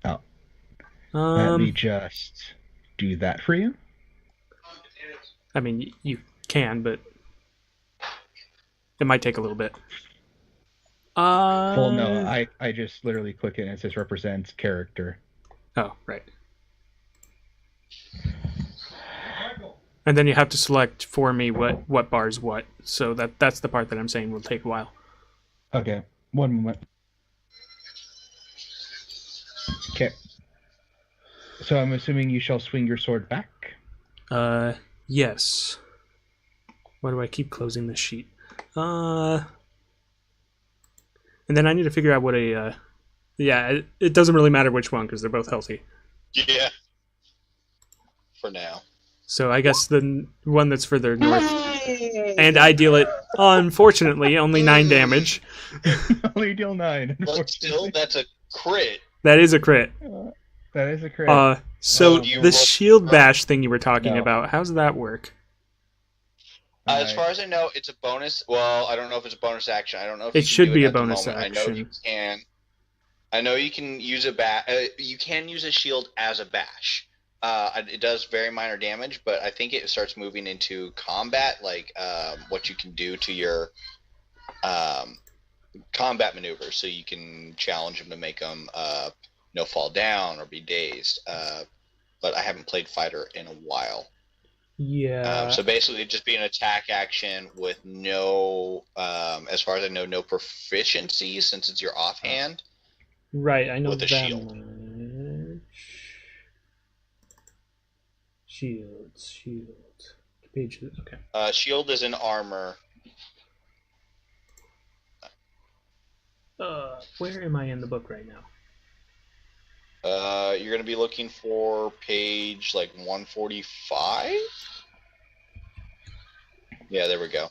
Oh. Let me just do that for you. I mean, you can, but it might take a little bit. Well, no, I just literally click it and it says represents character. Oh, right. And then you have to select for me what bar is what. So that's the part that I'm saying will take a while. Okay, one moment. Okay. So I'm assuming you shall swing your sword back? Yes. Why do I keep closing this sheet? And then I need to figure out what a... yeah, it doesn't really matter which one because they're both healthy. Yeah. For now. So I guess the one that's further north. And I deal it, unfortunately, only 9 damage. Only deal 9. But still, that's a crit. That is a crit. That is a crit. So the shield bash thing you were talking about, how does that work? As far as I know, it's a bonus. Well, I don't know if it's a bonus action. I don't know if it should be a bonus action. I know you can. I know you can use you can use a shield as a bash. It does very minor damage, but I think it starts moving into combat, like what you can do to your combat maneuvers. So you can challenge them to make them fall down or be dazed. But I haven't played fighter in a while. Yeah. So basically, it'd just be an attack action with no, as far as I know, no proficiency since it's your offhand. Right, I know with a that shield. much. Shield. Page. Okay. Shield is an armor. Where am I in the book right now? You're gonna be looking for page like 145. Yeah, there we go.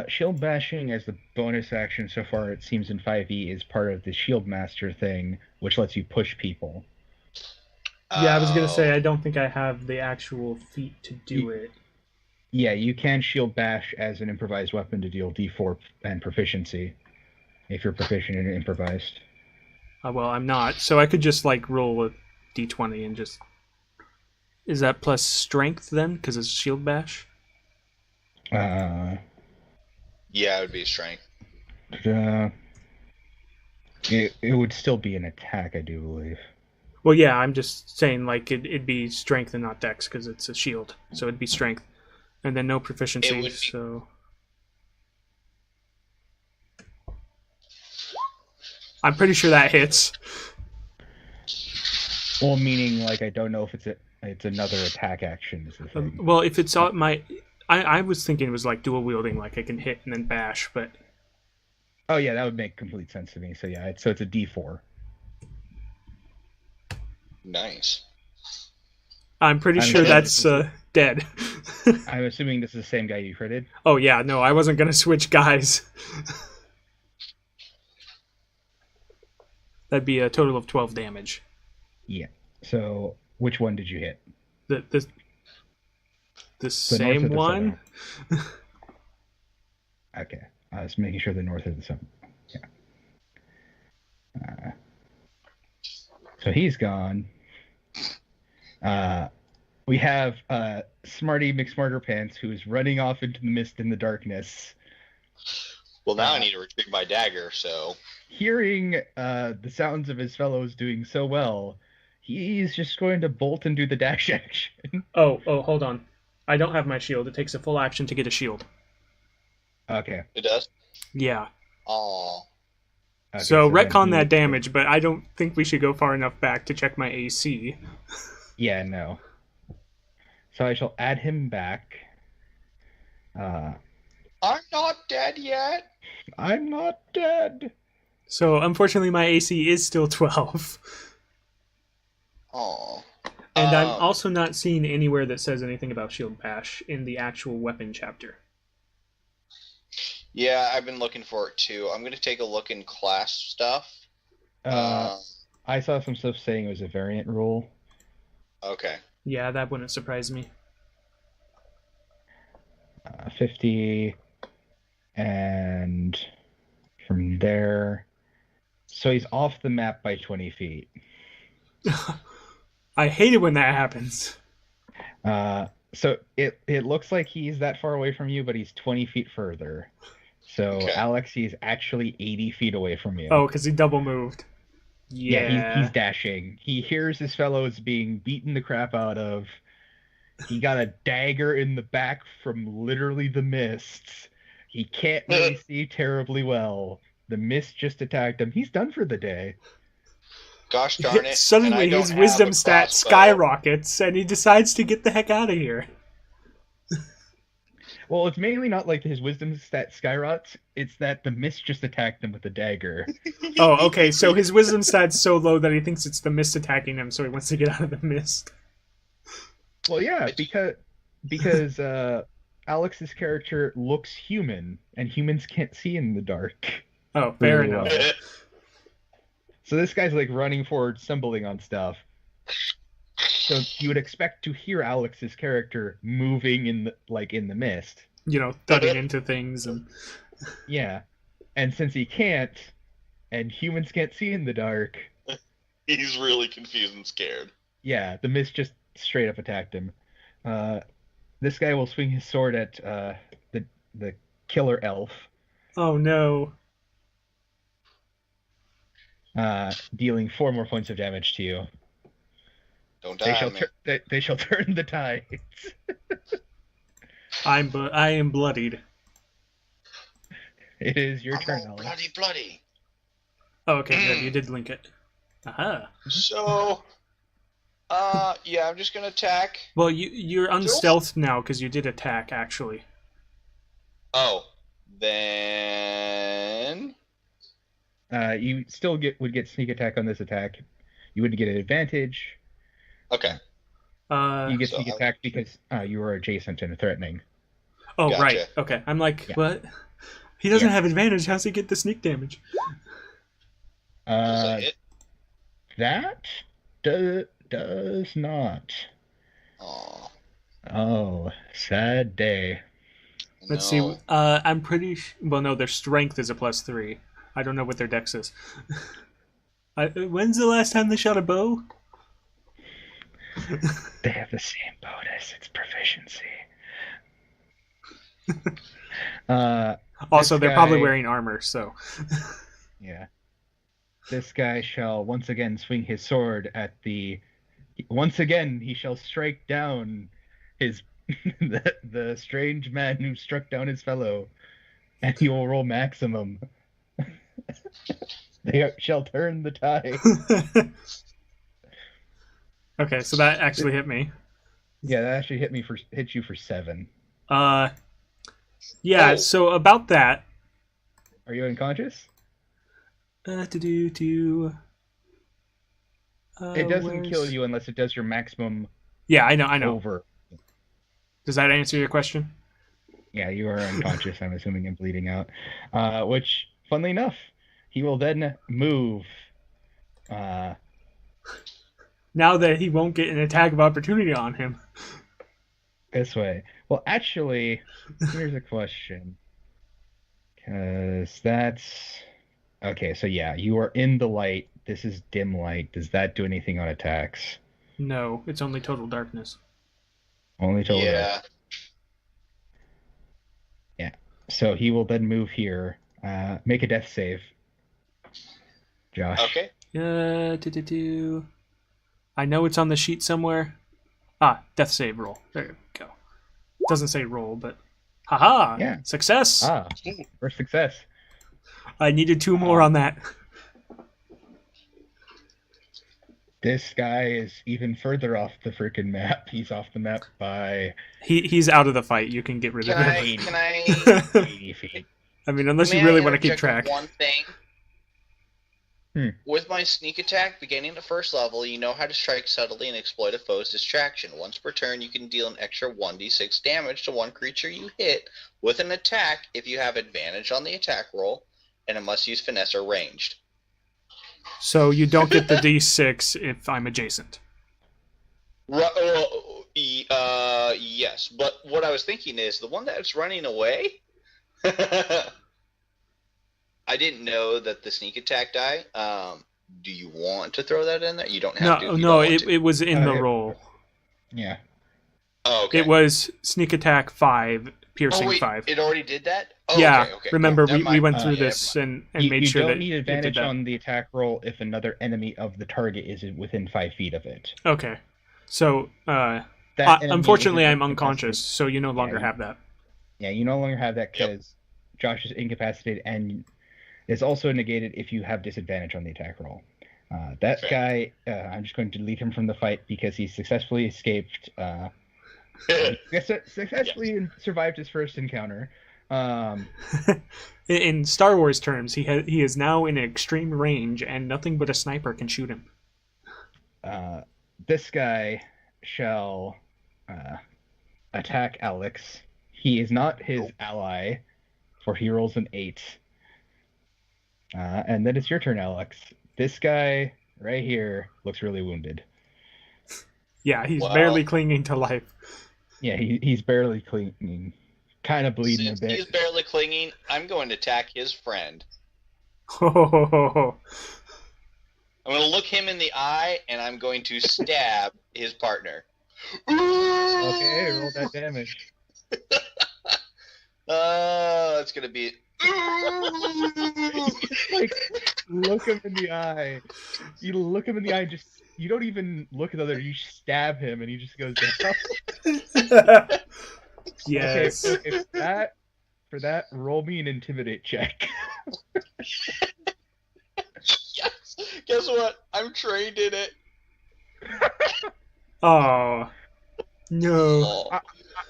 Shield bashing as the bonus action so far, it seems in 5e, is part of the Shield Master thing, which lets you push people. Yeah, I was gonna say I don't think I have the actual feat to do it. Yeah, you can shield bash as an improvised weapon to deal D4 and proficiency, if you're proficient in improvised. Well, I'm not, so I could just like roll a D20 and just. Is that plus strength then? Because it's shield bash. Yeah, it would be strength. It would still be an attack, I do believe. Well, yeah, I'm just saying like it'd be strength and not dex because it's a shield, so it'd be strength, and then no proficiency. So I'm pretty sure that hits. Well, meaning like I don't know if it's another attack action. Is the thing. Well, if it's I was thinking it was like dual wielding, like I can hit and then bash, but. Oh yeah, that would make complete sense to me. So yeah, it's a D4. Nice. I'm pretty sure that's dead. I'm assuming this is the same guy you critted. Oh yeah, no, I wasn't gonna switch guys. That'd be a total of 12 damage. Yeah. So which one did you hit? The same one? Okay. I was making sure the north of the sun. Yeah. So he's gone. We have Smarty McSmarterpants, who is running off into the mist in the darkness. Well, now I need to retrieve my dagger, so... Hearing the sounds of his fellows doing so well, he's just going to bolt and do the dash action. Oh, hold on. I don't have my shield. It takes a full action to get a shield. Okay. It does? Yeah. Aww. Okay, so retcon that damage, but I don't think we should go far enough back to check my AC. Yeah, no. So I shall add him back. I'm not dead yet. I'm not dead. So unfortunately, my AC is still 12. Aww. And I'm also not seeing anywhere that says anything about Shield Bash in the actual weapon chapter. Yeah, I've been looking for it too. I'm going to take a look in class stuff. I saw some stuff saying it was a variant rule. Okay. Yeah, that wouldn't surprise me. 50, and from there, so he's off the map by 20 feet. I hate it when that happens. So it looks like he's that far away from you, but he's 20 feet further. So okay. Alex, he's actually 80 feet away from you. Oh, because he double moved. Yeah, he's dashing. He hears his fellows being beaten the crap out of. He got a dagger in the back from literally the mists. He can't really see terribly well. The mist just attacked him. He's done for the day. Gosh darn it. Suddenly his wisdom stat skyrockets and he decides to get the heck out of here. Well, it's mainly not like his wisdom stat skyrockets. It's that the mist just attacked him with a dagger. Oh, okay. So his wisdom stat's so low that he thinks it's the mist attacking him, so he wants to get out of the mist. Well, yeah, because Alex's character looks human, and humans can't see in the dark. Oh, fair enough. So this guy's like running forward, stumbling on stuff. So you would expect to hear Alex's character moving in the mist. You know, thudding into things and. Yeah, and since he can't, and humans can't see in the dark, he's really confused and scared. Yeah, the mist just straight up attacked him. This guy will swing his sword at the killer elf. Oh no. Dealing 4 more points of damage to you. Don't die, they shall turn the tides. I am bloodied. It is your turn, Alex. Bloody. Oh, okay, good. You did link it. Aha. So, yeah, I'm just gonna attack. Well, you're unstealthed now because you did attack, actually. Oh, then you still would get sneak attack on this attack. You wouldn't get an advantage. Okay. You get sneak attack because you were adjacent and threatening. Oh, gotcha. Right. Okay. I'm like, what? He doesn't have advantage. How's he get the sneak damage? That does not. Oh, sad day. Let's see. I'm pretty. Well, no, their strength is a +3. I don't know what their dex is. When's the last time they shot a bow? They have the same bonus. It's proficiency. Also, they're probably wearing armor, so. Yeah. This guy shall once again swing his sword at the. Once again, he shall strike down his the strange man who struck down his fellow, and he will roll maximum. They shall turn the tide. Okay, so that actually hit me. Yeah, that actually hit you for 7. Yeah. Oh. So about that. Are you unconscious? It doesn't kill you unless it does your maximum. Yeah, I know. Over. Does that answer your question? Yeah, you are unconscious, I'm assuming, and bleeding out. Which, funnily enough, he will then move. Now that he won't get an attack of opportunity on him. This way. Well, actually, here's a question. Because that's... Okay, so yeah, you are in the light. This is dim light. Does that do anything on attacks? No, it's only total darkness. Only total Yeah. Yeah. So he will then move here. Make a death save. Josh. Okay. I know it's on the sheet somewhere. Death save roll. There you go. It doesn't say roll, but haha! Yeah. Success! First success. I needed 2 more on that. This guy is even further off the freaking map. He's off the map by... He's out of the fight. You can get rid of him. Can I 80 feet. I mean, unless you really want to keep track. One thing. With my sneak attack, beginning at first level, you know how to strike subtly and exploit a foe's distraction. Once per turn, you can deal an extra 1d6 damage to one creature you hit with an attack if you have advantage on the attack roll, and it must use finesse or ranged. So you don't get the d6 if I'm adjacent. Yes, but what I was thinking is the one that's running away. I didn't know that the sneak attack die. Do you want to throw that in there? You don't have to. No, it was in the roll. Yeah. Oh, okay. It was sneak attack 5, piercing 5. It already did that? Oh, yeah. Okay, remember, cool. we went through this and made sure that... You don't need advantage on the attack roll if another enemy of the target is within 5 feet of it. Okay. So, unfortunately, I'm unconscious, so you no longer have that. Yeah, you no longer have that because Josh is incapacitated, and it's also negated if you have disadvantage on the attack roll. That guy, I'm just going to delete him from the fight because he successfully escaped... successfully survived his first encounter. In Star Wars terms, he is now in extreme range, and nothing but a sniper can shoot him. This guy shall attack Alex. He is not his ally, for he rolls an 8. And then it's your turn, Alex. This guy right here looks really wounded. Yeah, he's barely clinging to life. Yeah, he's barely clinging. Kind of bleeding a bit. He's barely clinging. I'm going to attack his friend. I'm going to look him in the eye, and I'm going to stab his partner. Okay, roll that damage. It's going to be... Like, look him in the eye. You look him in the eye, just... You don't even look at the other, you stab him, and he just goes down. Yes. Okay, for that, roll me an intimidate check. Yes! Guess what? I'm trained in it. Oh. No.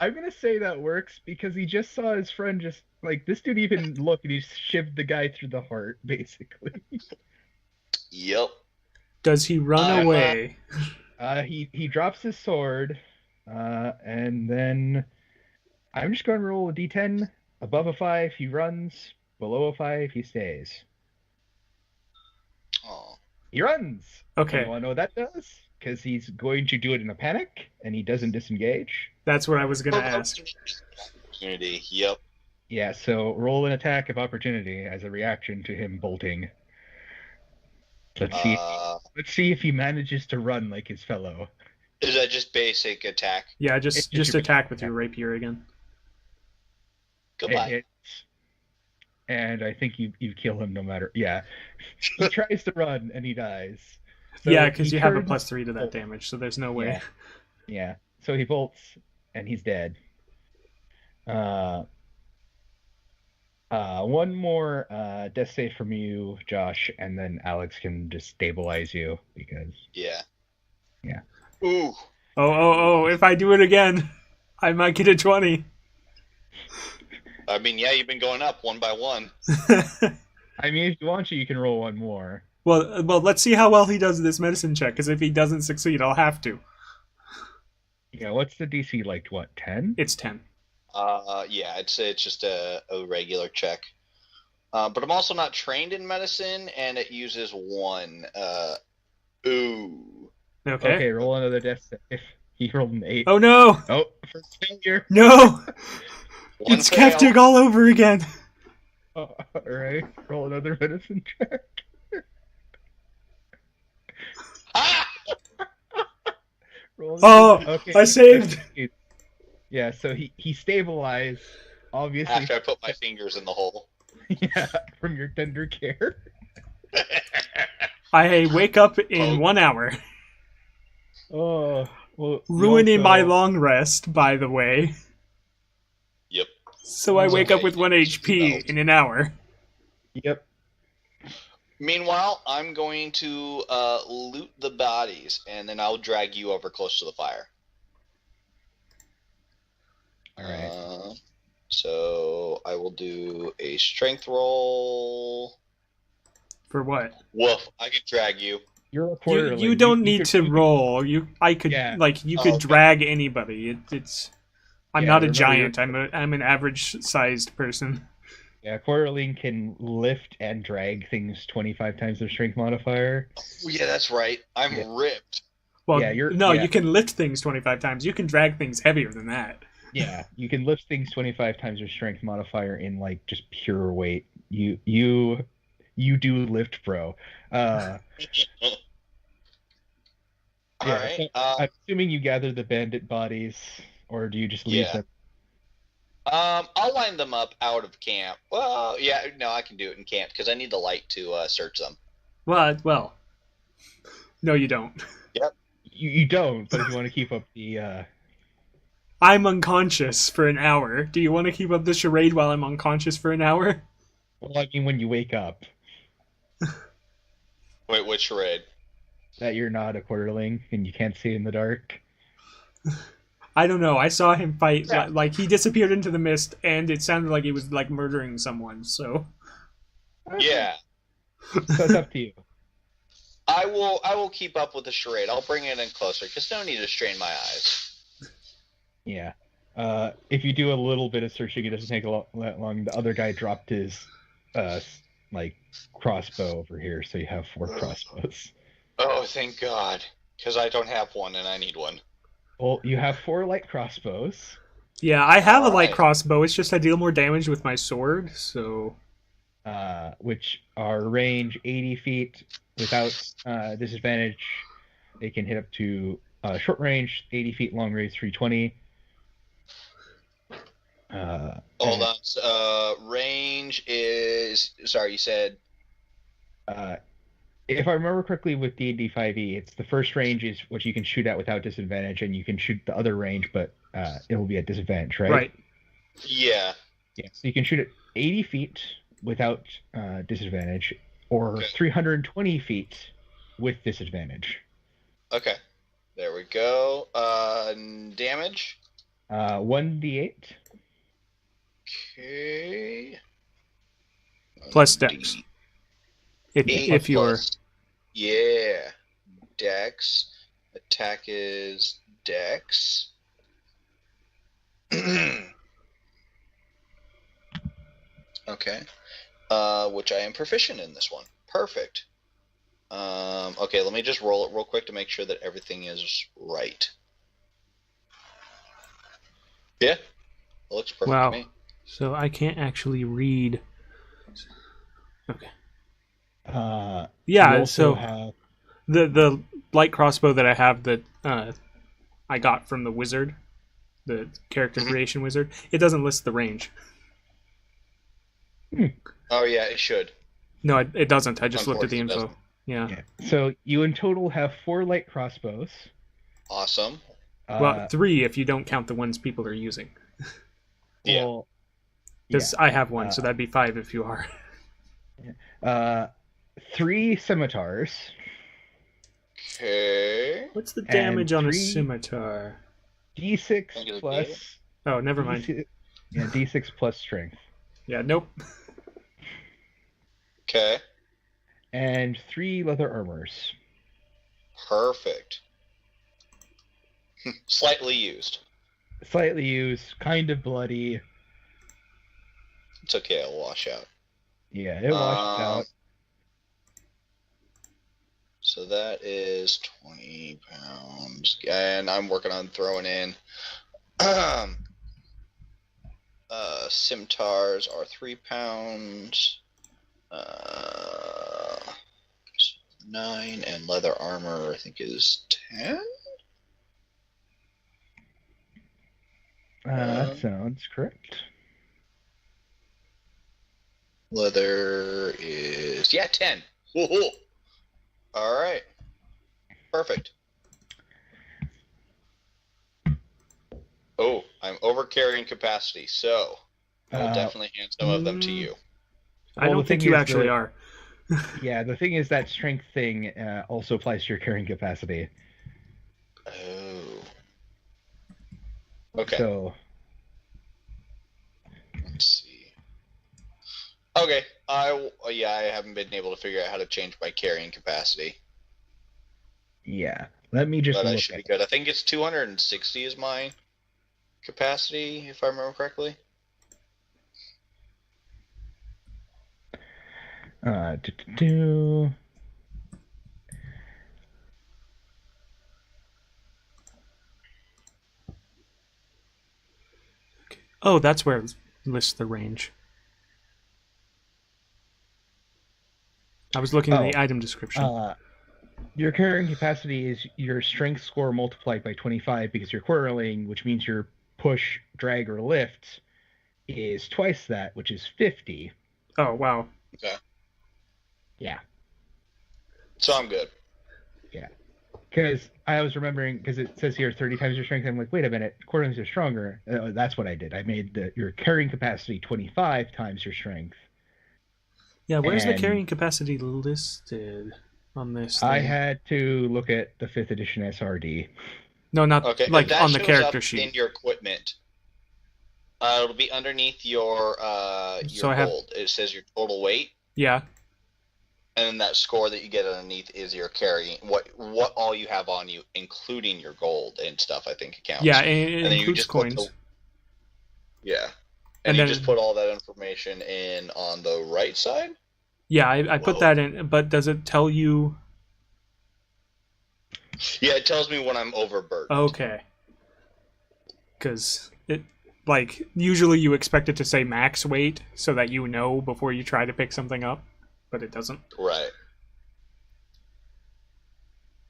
I'm gonna say that works, because he just saw his friend just, like, this dude even look, and he shivved the guy through the heart, basically. Yep. Does he run away? He drops his sword, and then I'm just going to roll a d10. Above a 5, he runs. Below a 5, he stays. Oh. He runs. Okay. You want to know what that does? Because he's going to do it in a panic, and he doesn't disengage. That's what I was going to ask. Opportunity. Yep. Yeah, so roll an attack of opportunity as a reaction to him bolting. Let's see if he manages to run like his fellow. Is that just basic attack? Yeah, just attack with your rapier again. Goodbye. And I think you kill him no matter... Yeah. He tries to run, and he dies. So yeah, because you have a +3 to that damage, so there's no way. Yeah. So he bolts, and he's dead. One more death save from you, Josh, and then Alex can just stabilize you, because... Yeah. Ooh. Oh, if I do it again, I might get a 20. I mean, yeah, you've been going up one by one. I mean, if you want to, you can roll one more. Well, let's see how well he does this medicine check, because if he doesn't succeed, I'll have to. Yeah, what's the DC like? What, 10? It's 10. Yeah, I'd say it's just a regular check. But I'm also not trained in medicine, and it uses 1. Ooh. Okay. Roll another death if he rolled an 8. Oh no! Oh, first failure. No! One It's fail. Keftig all over again. Oh, alright, roll another medicine check. Ah! I saved. Yeah, so he stabilized, obviously. After I put my fingers in the hole. Yeah, from your tender care. I wake up in 1 hour. Oh, well, Ruining my long rest, by the way. Yep. So I wake up with 1 HP in an hour. Yep. Meanwhile, I'm going to loot the bodies, and then I'll drag you over close to the fire. All right. So I will do a strength roll. For what? Woof! I can drag you. You're a quarterling. You don't need to roll. You could drag anybody. I'm not a giant. I'm an average sized person. Yeah, quarterling can lift and drag things 25 times their strength modifier. Oh, yeah, that's right. I'm ripped. Well, you can lift things 25 times. You can drag things heavier than that. Yeah, you can lift things 25 times your strength modifier in like just pure weight. You do lift, bro. All right. So I'm assuming you gather the bandit bodies, or do you just leave them? I'll line them up out of camp. Well, yeah, no, I can do it in camp because I need the light to search them. Well, no, you don't. Yep. You don't, but if you want to keep up the. I'm unconscious for an hour. Do you want to keep up the charade while I'm unconscious for an hour? Well, I mean, when you wake up. Wait, which charade? That you're not a quarterling and you can't see in the dark. I don't know. I saw him fight. Yeah. Like he disappeared into the mist, and it sounded like he was like murdering someone. So. Yeah. So it's up to you. I will keep up with the charade. I'll bring it in closer because no need to strain my eyes. Yeah. If you do a little bit of searching, it doesn't take that long. The other guy dropped his crossbow over here, so you have 4 crossbows. Oh, thank God, because I don't have one and I need one. Well, you have 4 light crossbows. Yeah, I have a light crossbow. It's just I deal more damage with my sword, so. Which are range 80 feet without disadvantage. They can hit up to short range 80 feet, long range 320. Hold on. Range is... Sorry, you said... If I remember correctly with D&D 5e, it's the first range is what you can shoot at without disadvantage, and you can shoot the other range, but it will be at disadvantage, right? Right. Yeah. Yeah, so you can shoot at 80 feet without disadvantage, or 320 feet with disadvantage. Okay. There we go. Damage? 1d8. Okay. Plus dex. If you're... Yeah. Dex. Attack is dex. Okay. Which I am proficient in this one. Perfect. Okay, let me just roll it real quick to make sure that everything is right. Yeah. It looks perfect to me. So I can't actually read. Okay. Yeah, so the light crossbow that I have that I got from the wizard, the character creation wizard, it doesn't list the range. Oh yeah, it should. No, it doesn't. I just looked at the info. Yeah. So you in total have 4 light crossbows. Awesome. Well, 3 if you don't count the ones people are using. Yeah. Because I have one, so that'd be 5 if you are. 3 scimitars. Okay. What's the damage on a scimitar? D6 plus... Oh, never mind. D6 plus strength. Yeah, nope. Okay. and 3 leather armors. Perfect. Slightly used. Slightly used, kind of bloody. It's okay, it'll wash out. Yeah, it washes out. So that is 20 pounds. And I'm working on throwing in. Scimitars are 3 pounds. 9, and leather armor I think is 10. That sounds correct. Leather is 10. Woohoo! All right, perfect. Oh, I'm over carrying capacity, so I'll definitely hand some of them to you. I don't think you actually are. Yeah, the thing is that strength thing also applies to your carrying capacity. Oh. Okay. So. Let's see. Okay, I haven't been able to figure out how to change my carrying capacity. Yeah, let me just. But look I should be good. I think it's 260 is my capacity, if I remember correctly. Oh, that's where it lists the range. I was looking at the item description. Your carrying capacity is your strength score multiplied by 25 because you're quarreling, which means your push, drag, or lift is twice that, which is 50. Oh, wow. Okay. Yeah. So I'm good. Yeah. Because I was remembering, because it says here 30 times your strength. I'm like, wait a minute, quarterlings are stronger. That's what I did. I made your carrying capacity 25 times your strength. Yeah, where's the carrying capacity listed on this thing? I had to look at the 5th edition SRD. No, not like on the character sheet. In your equipment. It'll be underneath your gold. It says your total weight. Yeah. And then that score that you get underneath is your carrying, what all you have on you, including your gold and stuff, I think it counts. Yeah, and it includes coins. Yeah. And you just put all that information in on the right side? Yeah, I put that in, but does it tell you? Yeah, it tells me when I'm overburdened. Okay. Because usually you expect it to say max weight so that you know before you try to pick something up, but it doesn't. Right.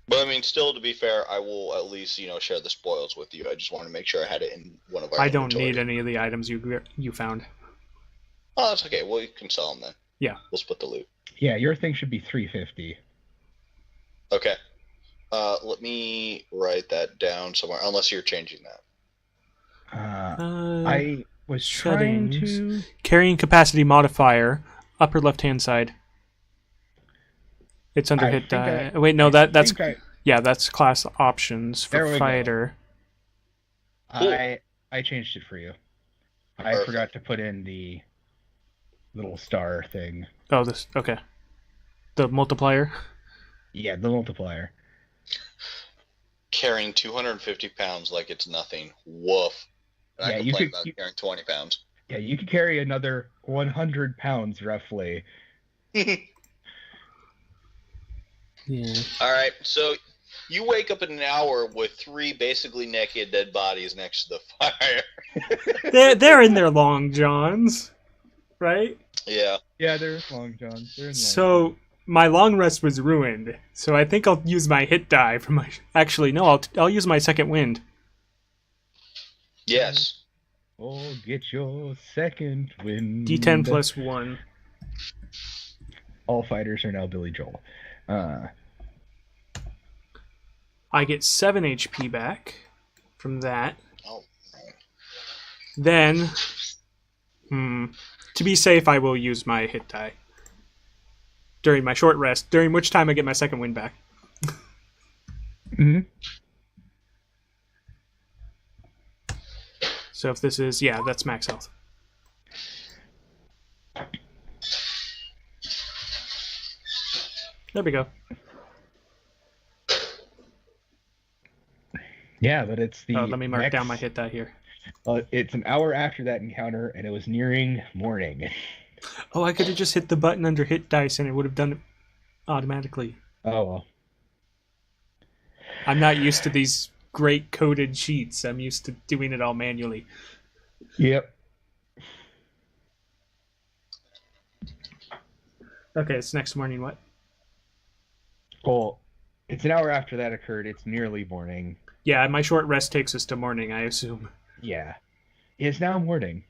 But I mean, still, to be fair, I will at least, share the spoils with you. I just want to make sure I had it in one of our I don't need any of the items you found. Oh, that's okay. Well, you can sell them then. Yeah. We'll split the loot. Yeah, your thing should be 350. Okay. Let me write that down somewhere, unless you're changing that. I was trying to... Carrying capacity modifier, upper left-hand side. It's under hit die. Wait, no, that's class options for fighter. I changed it for you. I forgot to put in the little star thing. Oh, this okay. The multiplier. Yeah, the multiplier. Carrying 250 pounds like it's nothing. Woof. And I complain about carrying 20 pounds. Yeah, you could carry another 100 pounds roughly. Yeah. All right, so you wake up in an hour with 3 basically naked dead bodies next to the fire. they're in their long johns, right? Yeah. Yeah, they're long johns. So my long rest was ruined. So I think I'll use my hit die for my. Actually, no, I'll use my second wind. Yes. Oh, get your second wind. D10 plus 1. All fighters are now Billy Joel. I get 7 HP back from that. Oh. Then, to be safe, I will use my hit die during my short rest, during which time I get my second wind back. Mm-hmm. So if this is, that's max health. There we go. Yeah, but it's the Let me mark down my hit die here. It's an hour after that encounter, and it was nearing morning. Oh, I could have just hit the button under hit dice, and it would have done it automatically. Oh, well. I'm not used to these great coded sheets. I'm used to doing it all manually. Yep. Okay, it's next morning. What? Well, it's an hour after that occurred. It's nearly morning. Yeah, my short rest takes us to morning, I assume. Yeah. It is now morning.